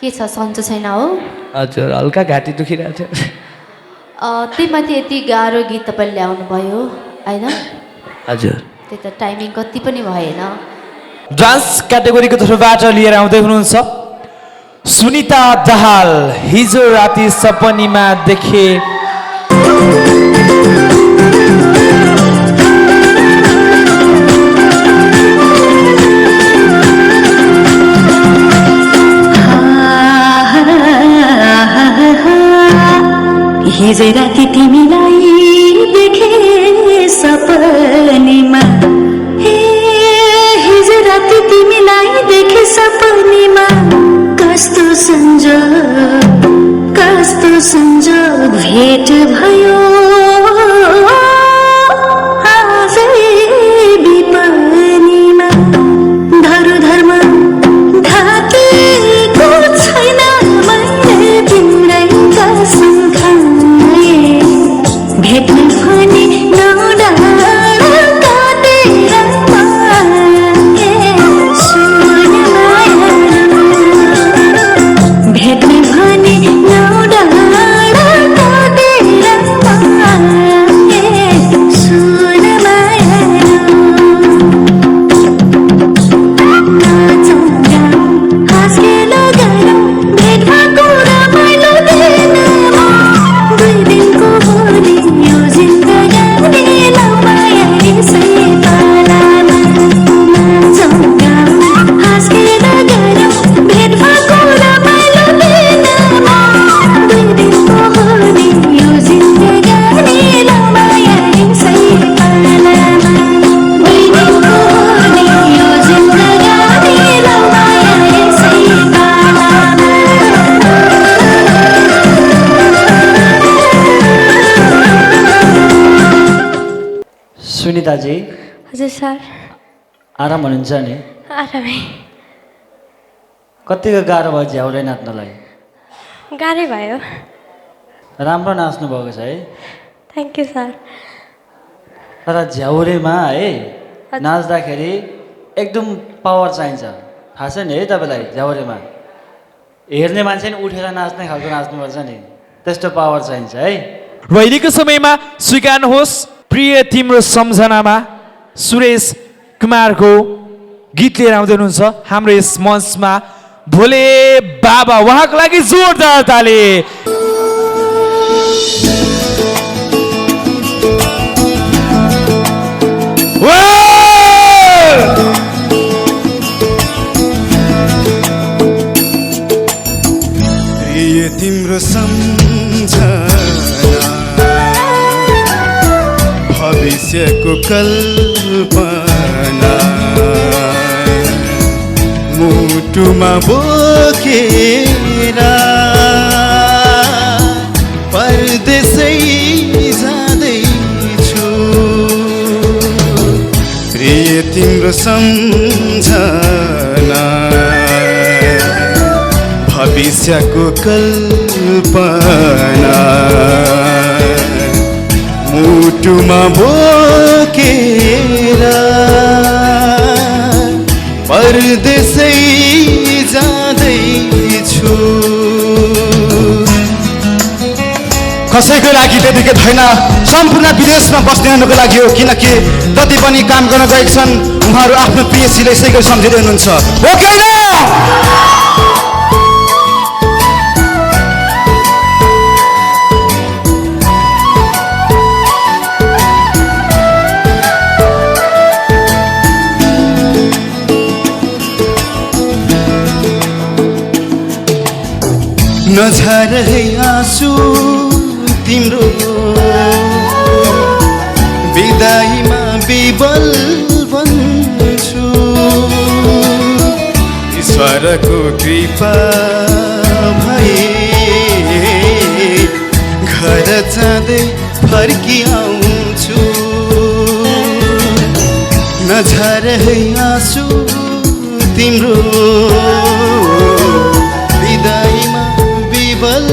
के छ सन्चो छैन हो हजुर हल्का घाँटी दुखिरहेको थियो त्यही माथि यति गाह्रो गीत तपाईँले ल्याउनु भयो होइन हजुर त्यही त टाइमिङ कति पनि भएन डान्स क्याटेगोरीको तर्फबाट लिएर आउँदै हुनुहुन्छ सुनिता दाहाल हिजो राति सपनीमा देखे हिजो राति तिमीलाई देखे सपनीमा हिजो राति तिमीलाई देखे सपनीमा कस्तो संजोग भेट भयो आजै विपनीमा धरु धर्म ढाकेको छैन मैले तिम्रै कसम खाए भेट्न भने सुनिताजी हजुर सर आराम हुनुहुन्छ नि आरामै कतिको गाह्रो भयो झ्याउरे नाच्नलाई गाह्रै भयो राम्रो नाच्नु भएको छ है थ्याङ्क यू सर तर झ्याउरेमा है नाच्दाखेरि एकदम पावर चाहिन्छ थाहा छ नि है तपाईँलाई झ्याउरेमा हेर्ने मान्छे नि उठेर नाच्ने खालको नाच्नुपर्छ नि त्यस्तो पावर चाहिन्छ है रहेको समयमा स्वीकार्नुहोस् प्रिय तिम्रो सम्झनामा सुरेश कुमारको गीत लिएर आउँदै हुनुहुन्छ हाम्रो यस मञ्चमा भोले बाबा उहाँको लागि जोरदार ताली प्रिय तिम्रो सम्झना भविष्यको कल्पना मुटुमा बोकेर परदेशै जाँदैछु प्रिय तिम्रो सम्झना भविष्यको कल्पना मुटुमा बोकेर परदेशै जाँदैछु। कसैको लागि त्यतिकै छैन, सम्पूर्ण विदेशमा बस्नेहरूको लागि हो, किनकि जति पनि काम गर्न गएका छन् उहाँहरू आफ्नो प्रियसीलाई यसै गरी सम्झिँदै हुनुहुन्छ, हो कि होइन? नझर है आँसु तिम्रो बिदाईमा बिबल बन्छु। ईश्वरको कृपा भए घर जाँदै फर्किआउँछु। नझर है आँसु तिम्रो बिदाईमा बिबल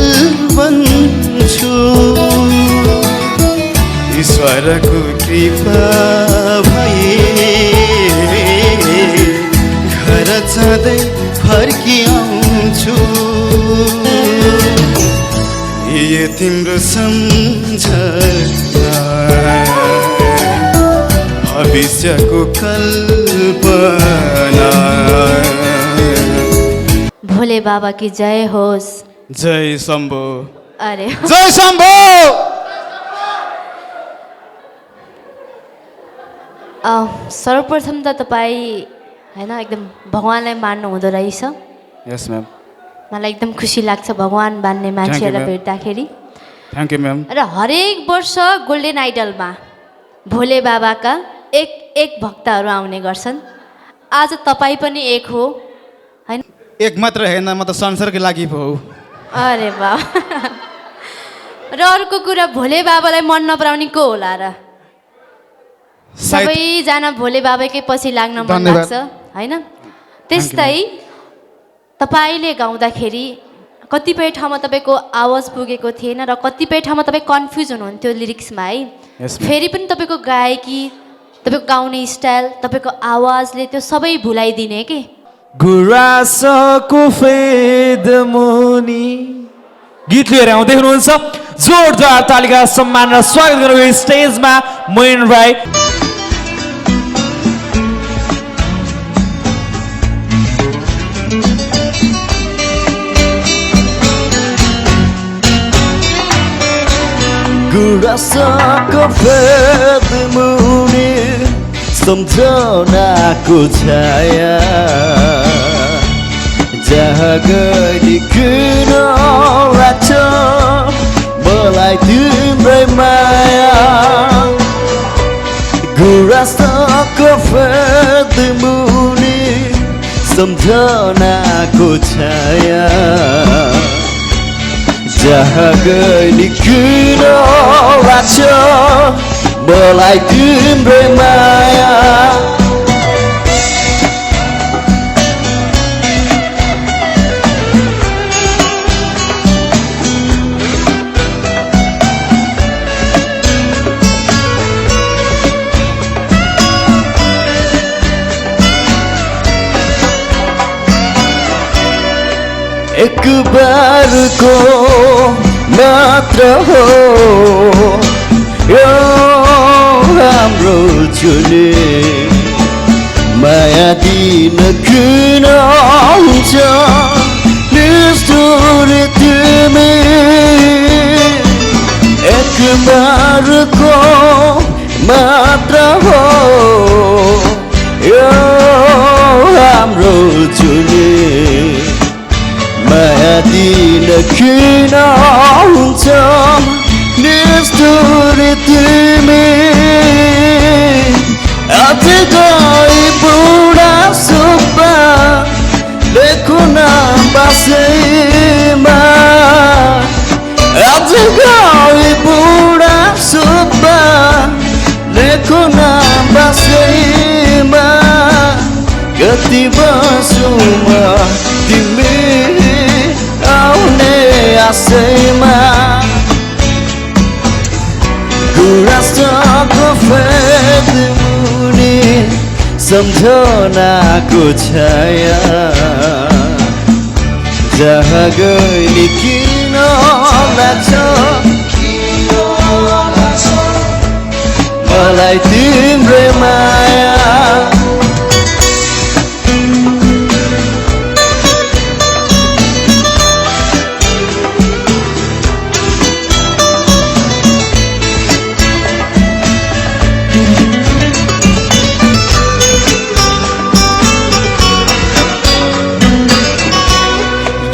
बन्छु। ईश्वरको कृपा भए घर जाँदै फर्किआउँछु। यो तिम्रो सम्झना भविष्यको कल्पना। भोले बाबा की जय होस्। जय शम्भो। अरे जय शम्भो। सर्वप्रथम त तपाईँ होइन एकदम भगवान्लाई मान्नु हुँदो रहेछ। यस म्याम। मलाई एकदम खुसी लाग्छ भगवान् मान्ने मान्छेहरूलाई भेट्दाखेरि। Thank you ma'am. र हरेक वर्ष गोल्डन आइडलमा भोले बाबाका एक भक्तहरू आउने गर्छन्। आज तपाईँ पनि एक हो होइन? एक मात्र होइन, म त संसारको लागि पो हो। अरे बा। र अर्को कुरा, भोले बाबालाई मन नपराउने को होला र? सबैजना भोले बाबाकै पछि लाग्न मन लाग्छ होइन? त्यस्तै तपाईँले गाउँदाखेरि कतिपय ठाउँमा तपाईँको आवाज पुगेको थिएन र कतिपय ठाउँमा तपाईँ कन्फ्युज हुनुहुन्थ्यो लिरिक्समा है। फेरि पनि तपाईँको गायकी, तपाईँको गाउने स्टाइल, तपाईँको आवाजले त्यो सबै भुलाइदिने के। गुराँसको फेद मुनि गीत लिएर आउँदै हुनुहुन्छ। जोरदार तालिका सम्मान र स्वागत गर्नुभयो स्टेजमा मोइन राई। गुराँसको फेद मुनि सम्झनाको छाया, जहाँ गरी किन लाग्छ मलाई तिम्रै माया। गुराँसको फेद मुनि सम्झनाको छाया, जहाँ गरी किन लाग्छ मलाई तिम्रै माया। एक बारको मात्र हो यो हाम्रो जुनी, माया दिन किन हुन्छ निष्ठुर तिमी। एक बारको मात्र हो यो हाम्रो जुनी, माया दिन किन हुन्छ निष्ठुर तिमी। आज गई बुढा सुब्बा देखो न बासैमा, आज गई बुढा सुब्बा देखो न बासैमा। कति बसुमा तिमी आउने आशैमा। गुराँस को फेद मुनि सम्झनाको छाया जहाँ गइली किन लाग्छ मलाई तिम्रै माया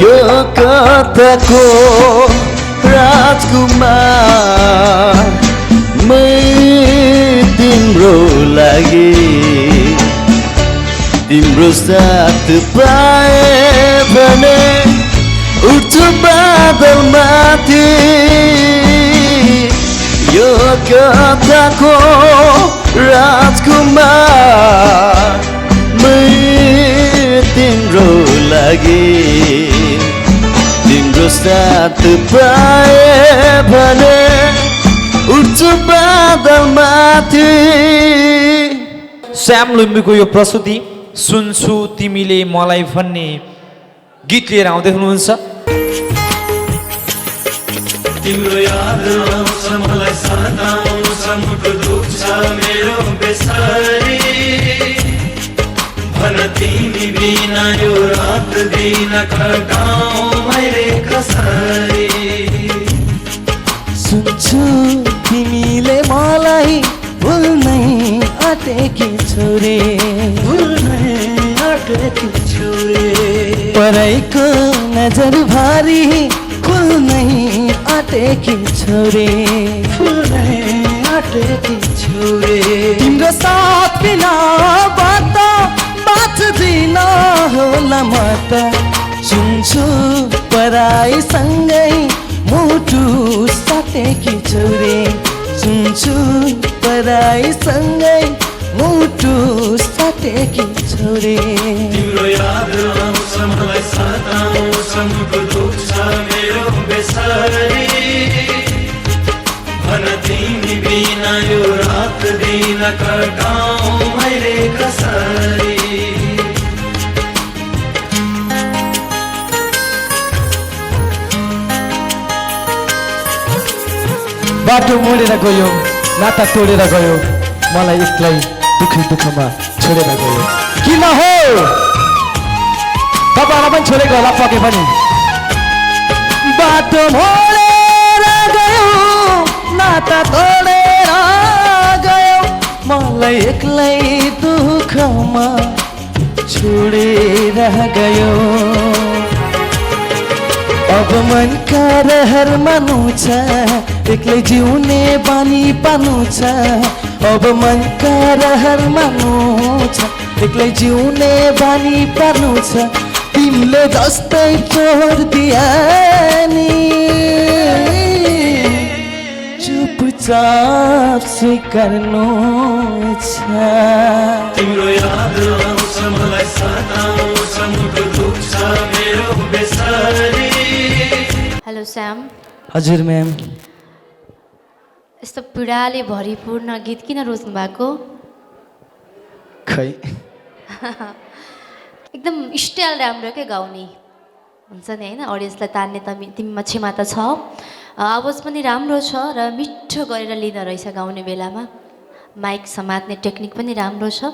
यो कथाको राजकुमार मै तिम्रो लागि तिम्रो साथ पाए भने उठ्छु बादल माथि यो कथाको राजकुमार मै तिम्रो लागि तिम्रो साथ पाए भने उठ्छु बादल माथि। श्याम लुम्बीको यो प्रस्तुति सुन्छु तिमीले मलाई भन्ने गीत लिएर आउँदै हुनुहुन्छ। तिम्रो याद आउँछ मलाई सताउँछ मुटु दुख्छ मेरो बेसरी भन तिमी बिना यो रात दिन कटाऊँ मैले कसरी सुन्छु तिमीले मलाई भुल्नै आँटेकी छोरे भुल्नै आँटेकी छोरे पराइको नजर भारी खुल्नै आँटेकी छोरे फुल्नै आँटेकी छोरे तिम्रो साथ बिना बाँच्दिन होला म त सुन्छु पराइसँगै मुटु साटेकी छोरे सुन्छु पराइसँगै मुटु साटेकी छोरे तिम्रो याद आउँछ मलाई सताउँछ मुटु दुख्छ मेरो बेसरी भन तिमी बिना यो रात दिन कटाऊँ मैले कसरी बाटो मोडेर गयो नाता तोडेर गयो मलाई एक्लै दुःखमा छोडेर गयो किन हो तपाईँलाई पनि छोडेको होला पके पनि बाटो मोडेर गयो नाता तोडेर गयो मलाई एक्लै दुःखमा छोडेर गयो अब मनका रहर मानु छ एक्लै जिउने बानी पानु छ अब मनका रहर मानु छ एक्लै जिउने बानी पार्नु छ तिमीले जस्तै छोड्दिया नि चुपचाप स्वीकार्नु छ तिम्रो याद आउँछ मलाई सताउँछ मुटु दुख्छ मेरो बेसरी। हेलो श्याम। हजुर म्याम। यस्तो पीडाले भरिपूर्ण गीत किन रोज्नु भएको? खै एकदम स्टाइल राम्रो के गाउने हुन्छ नि होइन, अडियन्सलाई तान्ने तिमीमा क्षमता छ, आवाज पनि राम्रो छ र मिठो गरेर लिँदो रहेछ गाउने बेलामा, माइक समात्ने टेक्निक पनि राम्रो छ,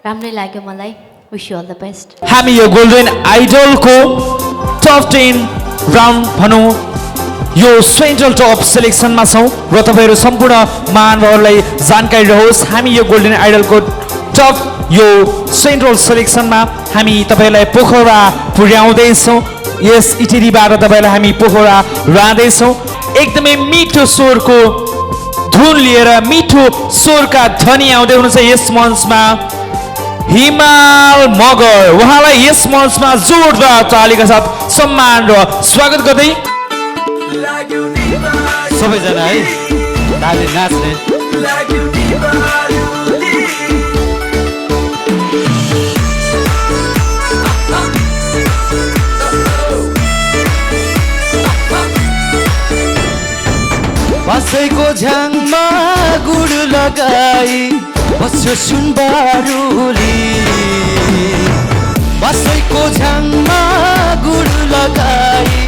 राम्रै लाग्यो मलाई। Wish you all the best. हामी यो गोल्डन आइडलको टप 10 राउन्ड भनौँ यो सेन्ट्रल टप सेलेक्सनमा छौँ र तपाईँहरू सम्पूर्ण महानुभावहरूलाई जानकारी रहोस् हामी यो गोल्डन आइडलको टप यो सेन्ट्रल सेलेक्सनमा हामी तपाईँलाई पोखरा पुर्याउँदैछौँ। यस इटेरीबाट तपाईँलाई हामी पोखरा लाँदैछौँ। एकदमै मिठो स्वरको धुन लिएर मिठो स्वरका ध्वनि आउँदै हुनुहुन्छ यस मञ्चमा हिमाल मगर, उहाँलाई यस मञ्चमा जोरदार तालीका साथ सम्मान र स्वागत गर्दै सबैजना है दाले नाच्ने बसैको झ्याङमा गुड लगाई बस्यो सुनबारुली बसैको झ्याङमा गुड लगाई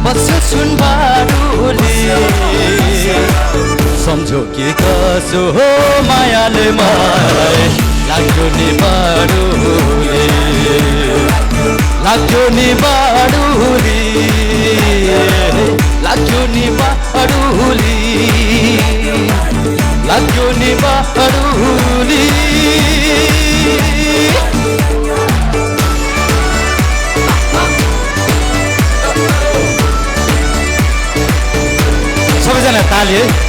बस्यो सुनबारुली सम्झो के कसो हो मायाले मलाई लाग्यो नि बारुली लाग्यो नि बारुली लाग्यो नि बारुली लाग्यो नि बारुली सबैजना ताली है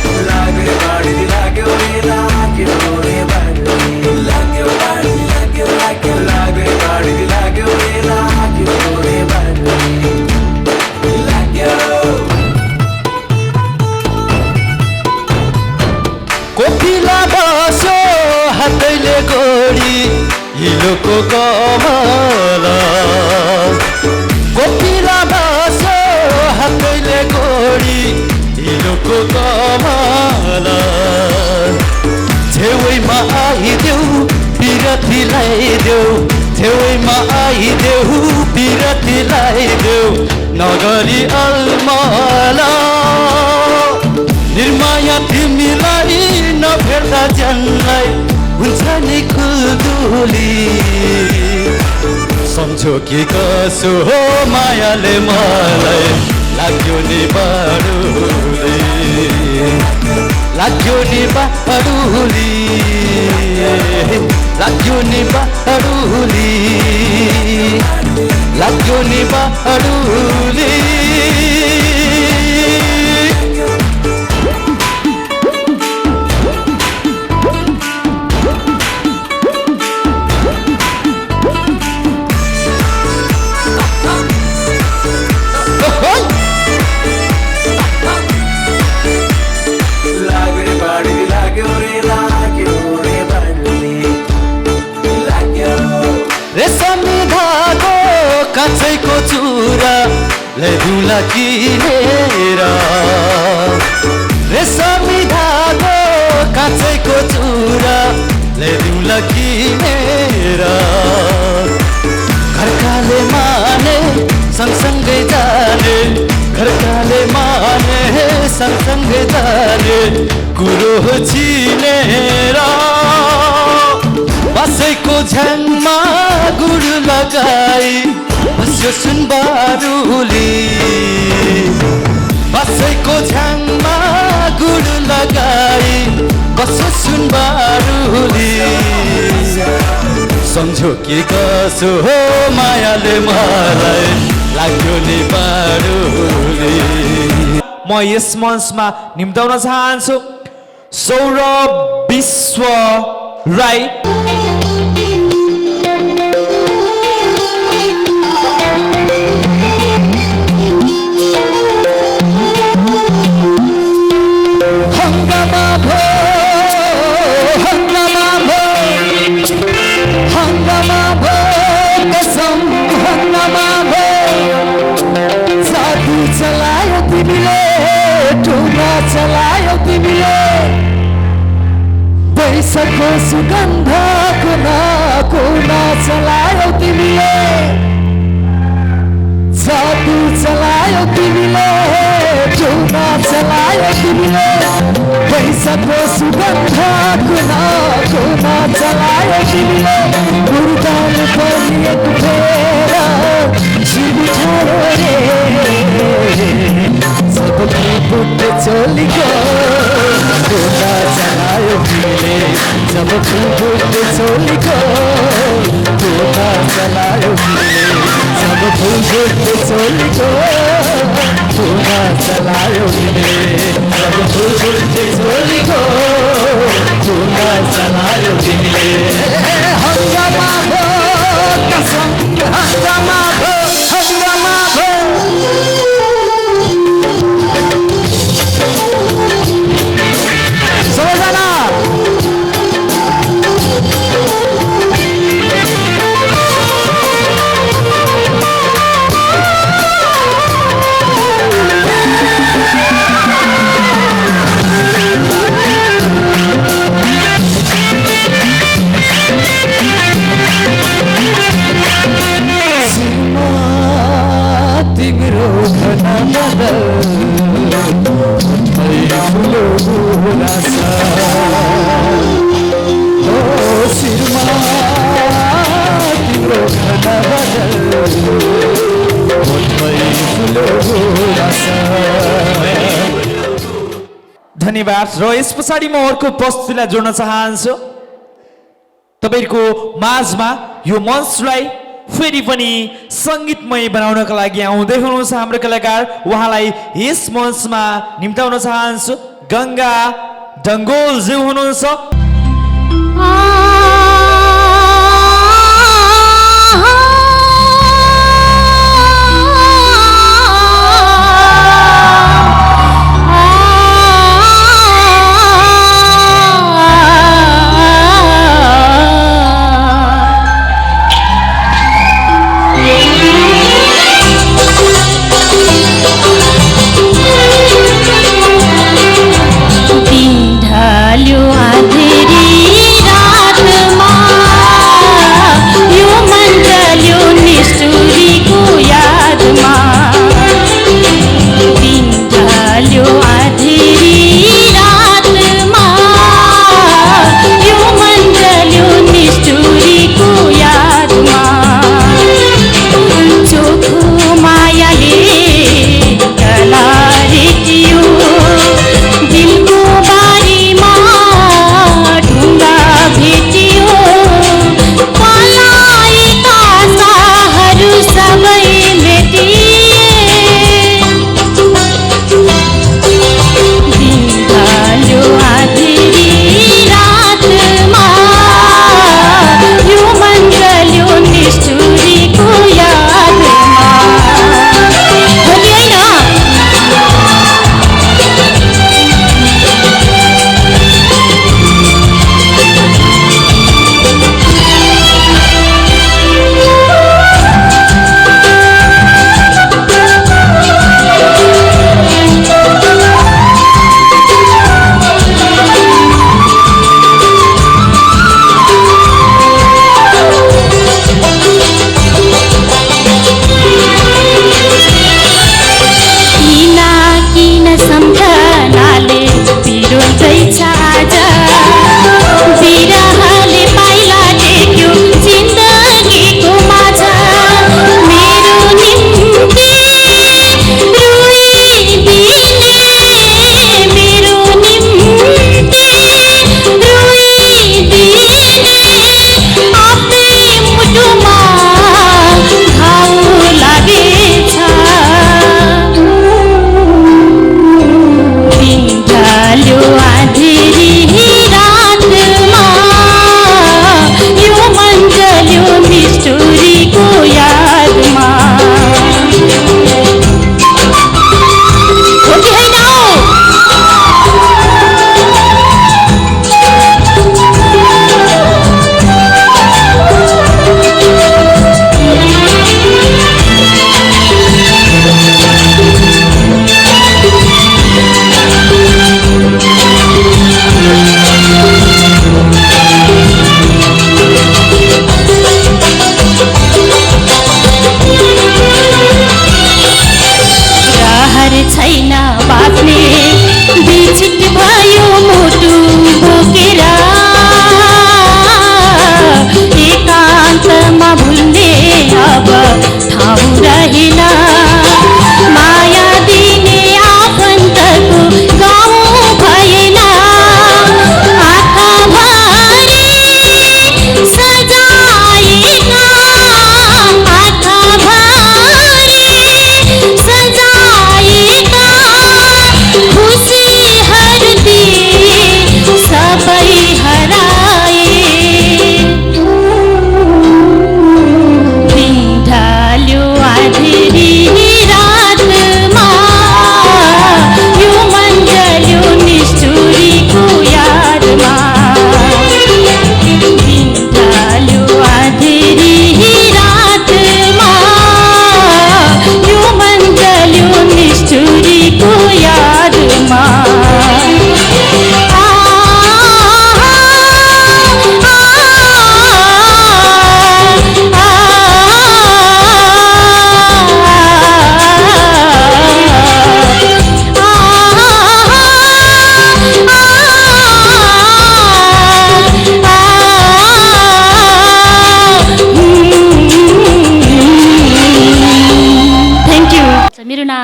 कोपिला बस्यो हातैले गोडी हिलोको कमला कोपिला बस्यो हातैले गोडी हिलोको कमला छेउमा आइदेऊ पिरतीलाई देऊ छेउमा आइदेऊ पिरतीलाई देऊ नगरी अलमला निर्माया तिमीलाई नभेट्दा जनलाई हुन्छ नि खुल्दुली सम्झो के कसो हो मायाले मलाई लाग्यो नि बारुली लाग्यो नि बारुली लाग्यो नि बारुली लाग्यो नि बारुली रेशमी धागो काँचैको चुरा ल्याइदिउँला किनेर रेशमी धागो काँचैको चुरा ल्याइदिउँला किनेर घरकाले माने सँगसँगै जाने घरकाले माने सँगसँगै जाने कुरो चिनेर बसैको झ्याङमा गुड लगाई बस्यो सुनबारुली बसैको झ्याङमा गुड लगाई बस्यो सुनबारुली सम्झो के कसो हो मायाले मलाई लाग्यो नि बारुली म यस मञ्चमा निम्ताउन चाहन्छु सौरभ विश्व राई हंगामा भो कसम हंगामा भो जादु चलायो तिमीले ढुङ्गा चलायो तिमीले बैसको सुगन्ध कुना चलायो तिमीले जादु चलायो तिमीले ढुङ्गा चलायो तिमीले बैसको सुगन्ध कुना चलायो तिमीले मुर्दाल पनि उठेर जिउठारो रे सब फुट चोलीको कुना चलायो तिमीले जब फुट चोलीको कुना चलायो तिमीले जब फुट चोलीको कुना चलायो तिमीले जब फुट चोलीको कुना चलायो तिमीले हंगामा भो कसम हंगामा भो सबैजना गुराँस ओ शिरमा तिम्रो घना बदल मोठमै फुलो गुराँस धन्यवाद र यस पछाडि म अर्को प्रस्तुतिलाई जोड्न चाहन्छु तपाईहरुको माझमा यो मञ्चलाई फेरि पनि संगीतमय बनाउनका लागि आउँदै हुनुहुन्छ हाम्रो कलाकार उहाँलाई यस मञ्चमा निम्ताउन चाहन्छु गंगा डंगोल ज्यू हुनुहुन्छ ढाल्यो आधेरी रात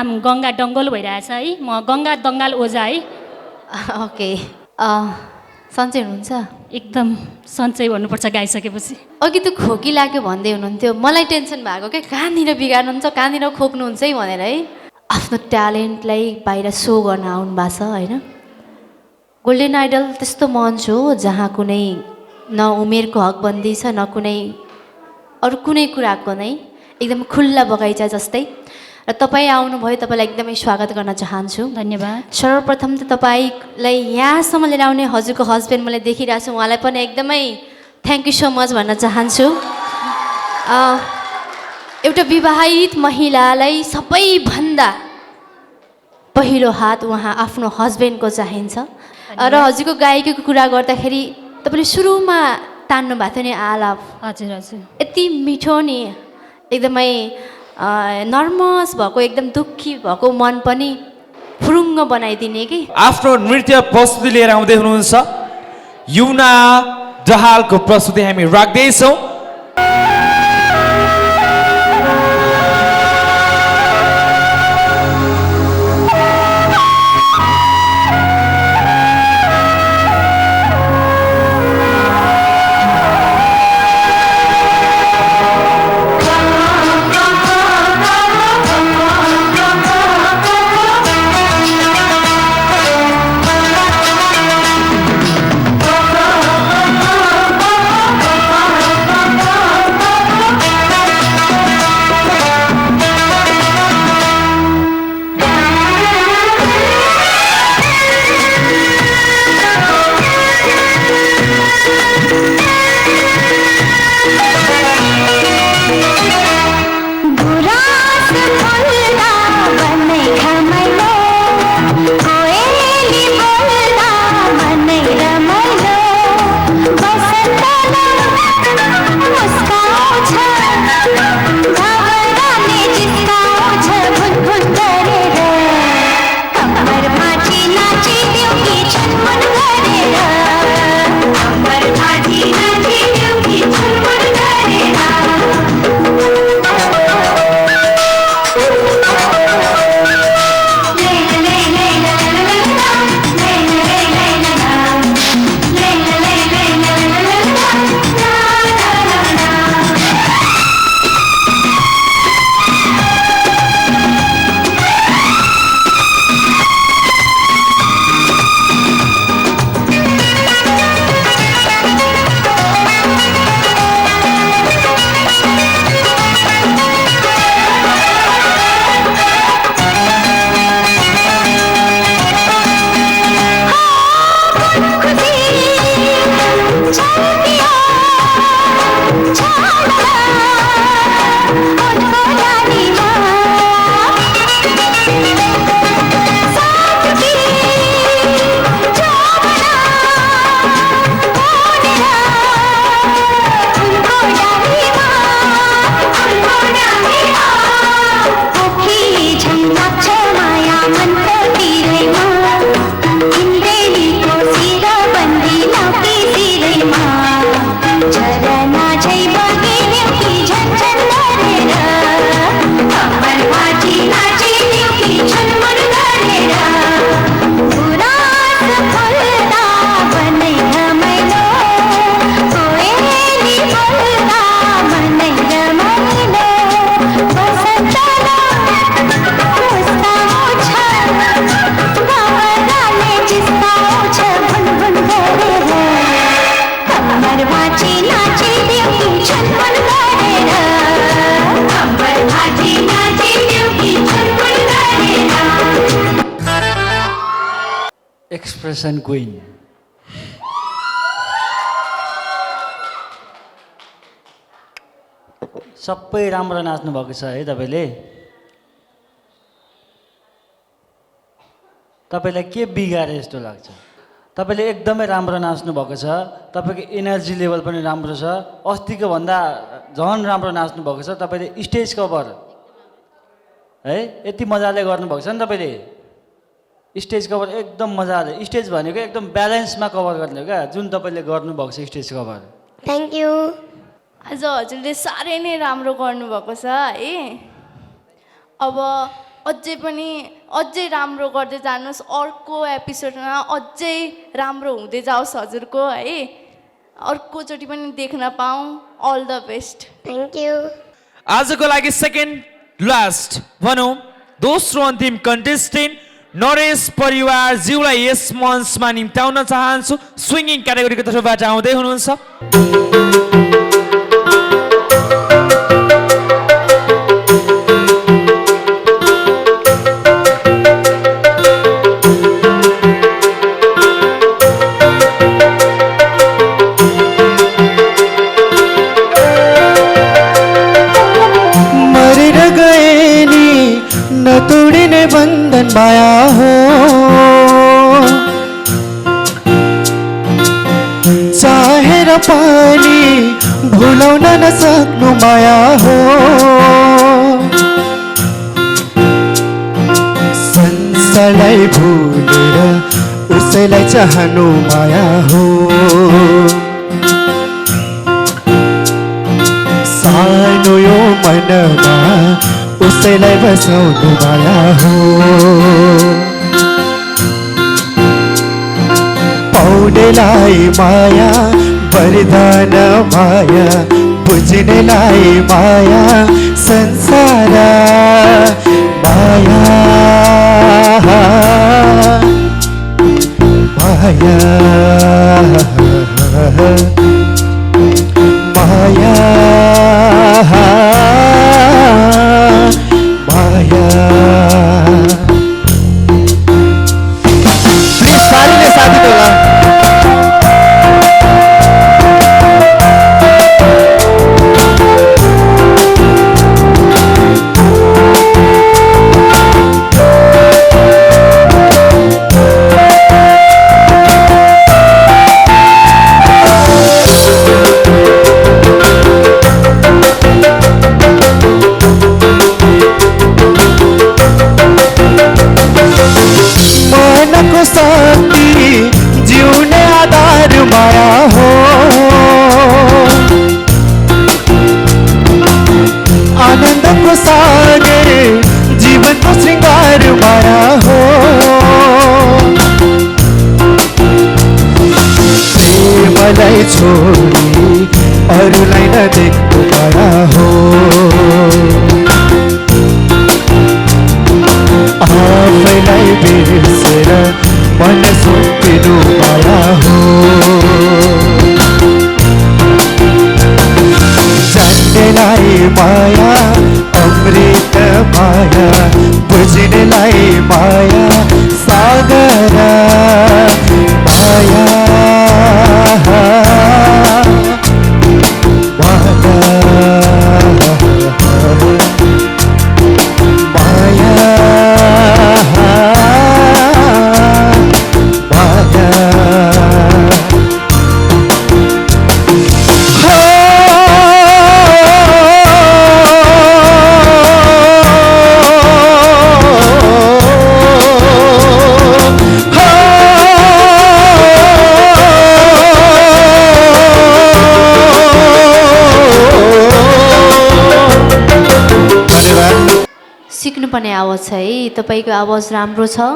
नाम गङ्गा डङ्गोल भइरहेछ है म गङ्गा दङ्गाल ओझा है ओके सन्चै हुनुहुन्छ एकदम सन्चै भन्नुपर्छ गाइसकेपछि अघि त खोकी लाग्यो भन्दै हुनुहुन्थ्यो मलाई टेन्सन भएको क्या कहाँनिर बिगार्नुहुन्छ कहाँनिर खोक्नुहुन्छ है भनेर है आफ्नो ट्यालेन्टलाई बाहिर सो गर्न आउनु भएको छ होइन गोल्डन आइडल त्यस्तो मञ्च हो जहाँ कुनै न उमेरको हकबन्दी छ न कुनै अरू कुनै कुराको नै एकदम खुल्ला बगैँचा जस्तै र तपाईँ आउनुभयो तपाईँलाई एकदमै स्वागत गर्न चाहन्छु धन्यवाद सर्वप्रथम त तपाईँलाई यहाँसम्म लिएर आउने हजुरको हस्बेन्ड मैले देखिरहेको छु उहाँलाई पनि एकदमै थ्याङ्क यू सो मच भन्न चाहन्छु एउटा विवाहित महिलालाई सबैभन्दा पहिलो हात उहाँ आफ्नो हस्बेन्डको चाहिन्छ र हजुरको गायकीको कुरा गर्दाखेरि तपाईँले सुरुमा तान्नु भएको थियो नि आलाप हजुर हजुर यति मिठो नि एकदमै नर्भस भएको एकदम दुःखी भएको मन पनि फुरुङ्ग बनाइदिने कि आफ्नो नृत्य प्रस्तुति लिएर आउँदै हुनुहुन्छ युना दहालको प्रस्तुति हामी राख्दैछौँ एक्सप्रेसन क्वीन सबै राम्रो नाच्नु भएको छ है तपाईँले तपाईँलाई के बिगारे जस्तो लाग्छ तपाईँले एकदमै राम्रो नाच्नु भएको छ तपाईँको एनर्जी लेभल पनि राम्रो छ अस्तिको भन्दा झन् राम्रो नाच्नु भएको छ तपाईँले स्टेज कभर है यति मजाले गर्नुभएको छ नि तपाईँले स्टेज कभर एकदम मजाले स्टेज भनेको एकदम ब्यालेन्समा कभर गर्ने हो क्या जुन तपाईँले गर्नुभएको छ स्टेज कभर थ्याङ्क यू आज हजुरले साह्रै नै राम्रो गर्नुभएको छ है अब अझै राम्रो गर्दै जानुहोस् अर्को एपिसोडमा अझै राम्रो हुँदै जाओस् हजुरको है अर्कोचोटि पनि देख्न पाऊँ all the best thank you आजको लागि सेकेन्ड लास्ट भनौँ दोस्रो अन्तिम कन्टेस्टेन्ट नरेश परिवार ज्यूलाई यस मञ्चमा निम्त्याउन चाहन्छु स्विङ्गिङ क्याटेगोरीको तर्फबाट आउँदै हुनुहुन्छ तोडिने बन्धन माया हो चाहेर पनि भुलाउन नसक्नु माया हो संसारलाई भुलेर उसैलाई चाहनु माया हो सानो यो मनमा उसैलाई बसाउनु माया हो पाउनेलाई माया वरदान माया बुझ्नेलाई माया संसार माया माया माया प्लिज साथीले साथी होला माया हो आनन्दको सागर जीवनको श्रृङ्गार माया हो प्रेमलाई छोडी अरूलाई नदेख्नु माया हो आफैलाई बिर्सेर मन सुम्पिनु माया हो जान्नेलाई माया अमृत माया बुझ्नेलाई माया सागर माया सिक्नुपर्ने आवाज छ है तपाईँको आवाज राम्रो छ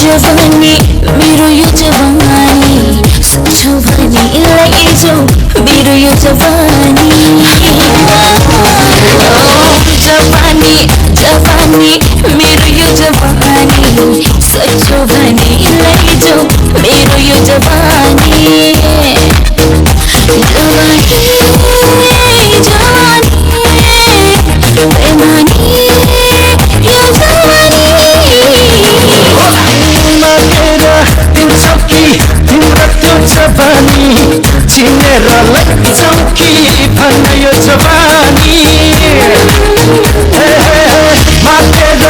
जवानी मेरो यो जवानी सोचौ भने लैजाऊ मेरो यो जवानी जवानी जवानी मेरो यो जवानी सोचो भने लैजाऊ मेरो यो जवानी बेमानी यो जवानी दिन्छौ कि तिम्रो त्यो जवानी चिनेर लैजाऊ कि भन्न यो जवानी मातेर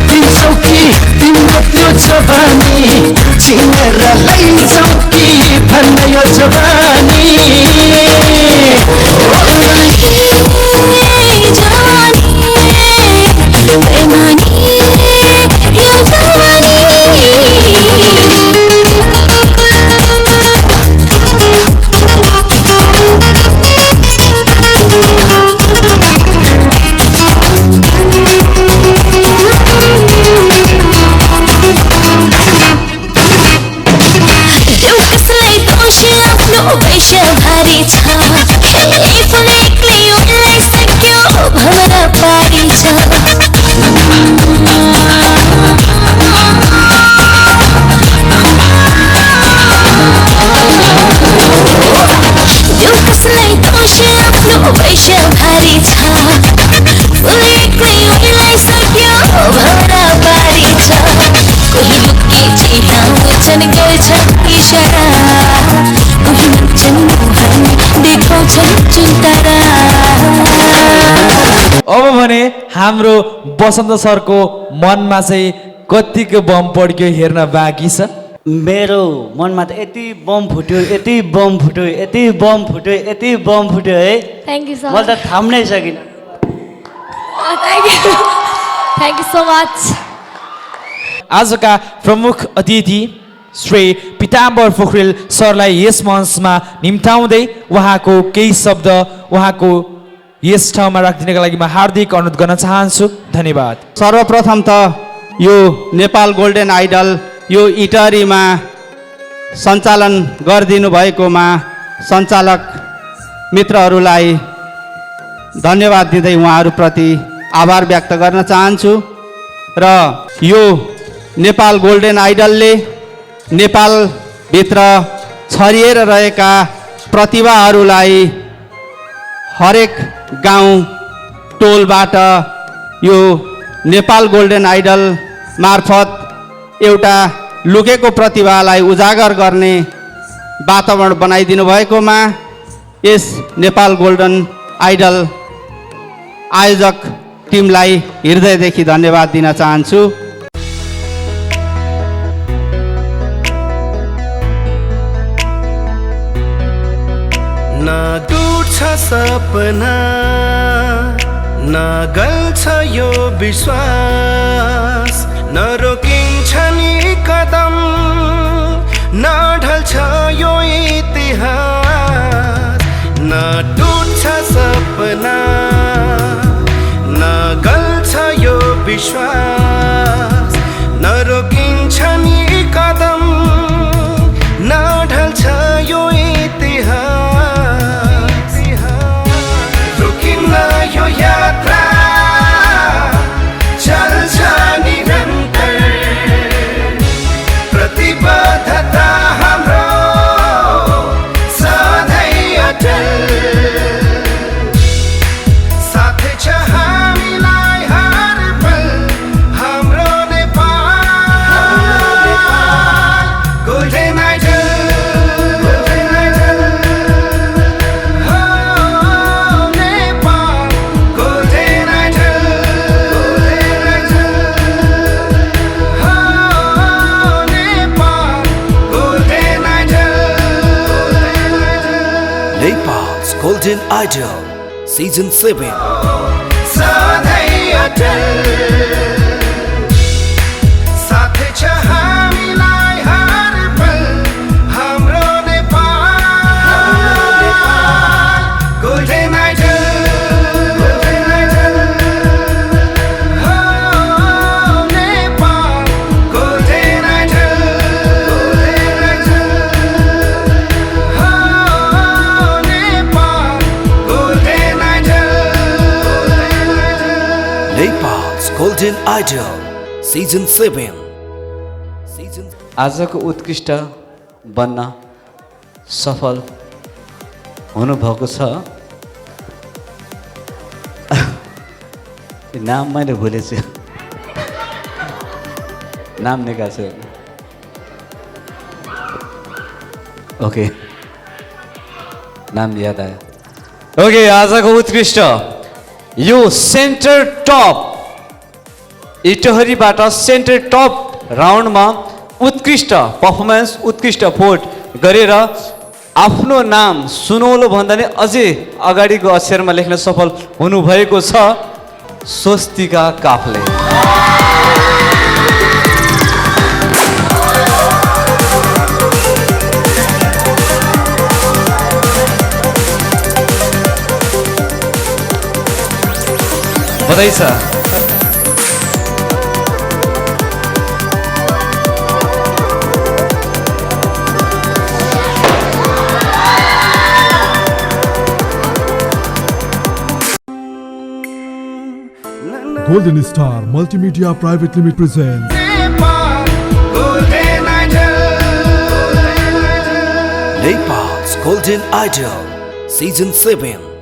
दिन्छौ कि तिम्रो त्यो जवानी चिनेर लैजाऊ कि भन्न यो जवानी बेमानी यो जवानी भारी छ एक्लै उनलाई सक्यो भमरा पारी छ यो कसलाई दोष आफ्नो वैश्य भारी छ एक्लै उनलाई सक्यो भमरा पारी छ कोही लुकी चिनाउँछन् गर्छन् इशारा कोही नाच्छन् मुहान देखाउँछन् चुन्तारा अब भने हाम्रो बसन्त सरको मनमा चाहिँ कतिको बम पड्क्यो हेर्न बाँकी छ मेरो मनमा त यति बम फुट्यो यति बम फुट्यो यति बम फुट्यो यति बम फुट्यो है थ्याङ्क यू सर मैले त थाम्नै सकिनँ थ्याङ्क यू सो मच आजका प्रमुख अतिथि श्री पिताम्बर पोखरेल सरलाई यस मञ्चमा निम्ताउँदै उहाँको केही शब्द उहाँको यस ठाउँमा राखिदिनका लागि म हार्दिक अनुरोध गर्न चाहन्छु धन्यवाद सर्वप्रथम त यो नेपाल गोल्डन आइडल यो इटरीमा सञ्चालन गरिदिनु भएकोमा सञ्चालक मित्रहरूलाई धन्यवाद दिँदै उहाँहरूप्रति आभार व्यक्त गर्न चाहन्छु र यो नेपाल गोल्डन आइडलले नेपालभित्र छरिएर रहेका प्रतिभाहरूलाई हरेक गाउँ टोलबाट यो नेपाल गोल्डन आइडल मार्फत एउटा लुकेको प्रतिभालाई उजागर गर्ने वातावरण बनाइदिनु भएकोमा यस नेपाल गोल्डन आइडल आयोजक टिमलाई हृदयदेखि धन्यवाद दिन चाहन्छु न टुट्छ सपना न गल्छ यो विश्वास न रोकिन्छ नि कदम न ढल्छ यो इतिहास न टुट्छ सपना न गल्छ यो विश्वास न रोकिन्छ नि कदम न ढल्छ यो इतिहास रोकिन्न यो यात्रा चल्छ निरन्तर प्रतिबद्धता हाम्रो सधैँ अटल साथै छ हामीलाई हर पल हाम्रो नेपाल गोल्डन आइडल हो नेपाल गोल्डन आइडल हो Nepal golden Idol Nepal's Golden Idol Season 7 सधैँ अटल साथै छ हामीलाई हर पल हाम्रो नेपाल गोल्डन आइडल हो नेपाल गोल्डन आइडल हो Nepal golden Idol Nepal's Golden Idol Season 7 आजको उत्कृष्ट बन्न सफल हुनुभएको छ। नाम मैले भुलेछु, नाम निकाल्छु। ओके, नाम याद आयो। ओके, आजको उत्कृष्ट यो सेन्टर टप इटहरीबाट सेन्टर टप राउन्डमा उत्कृष्ट पर्फर्मेन्स, उत्कृष्ट भोट गरेर आफ्नो नाम सुनौलो भन्दा नि अझै अगाडिको अक्षरमा लेख्न सफल हुनुभएको छ स्वस्तिका काफले। बधाई छ। Golden Star Multimedia Private Limited presents Golden Idol. Nepal's Golden Idol Season 7.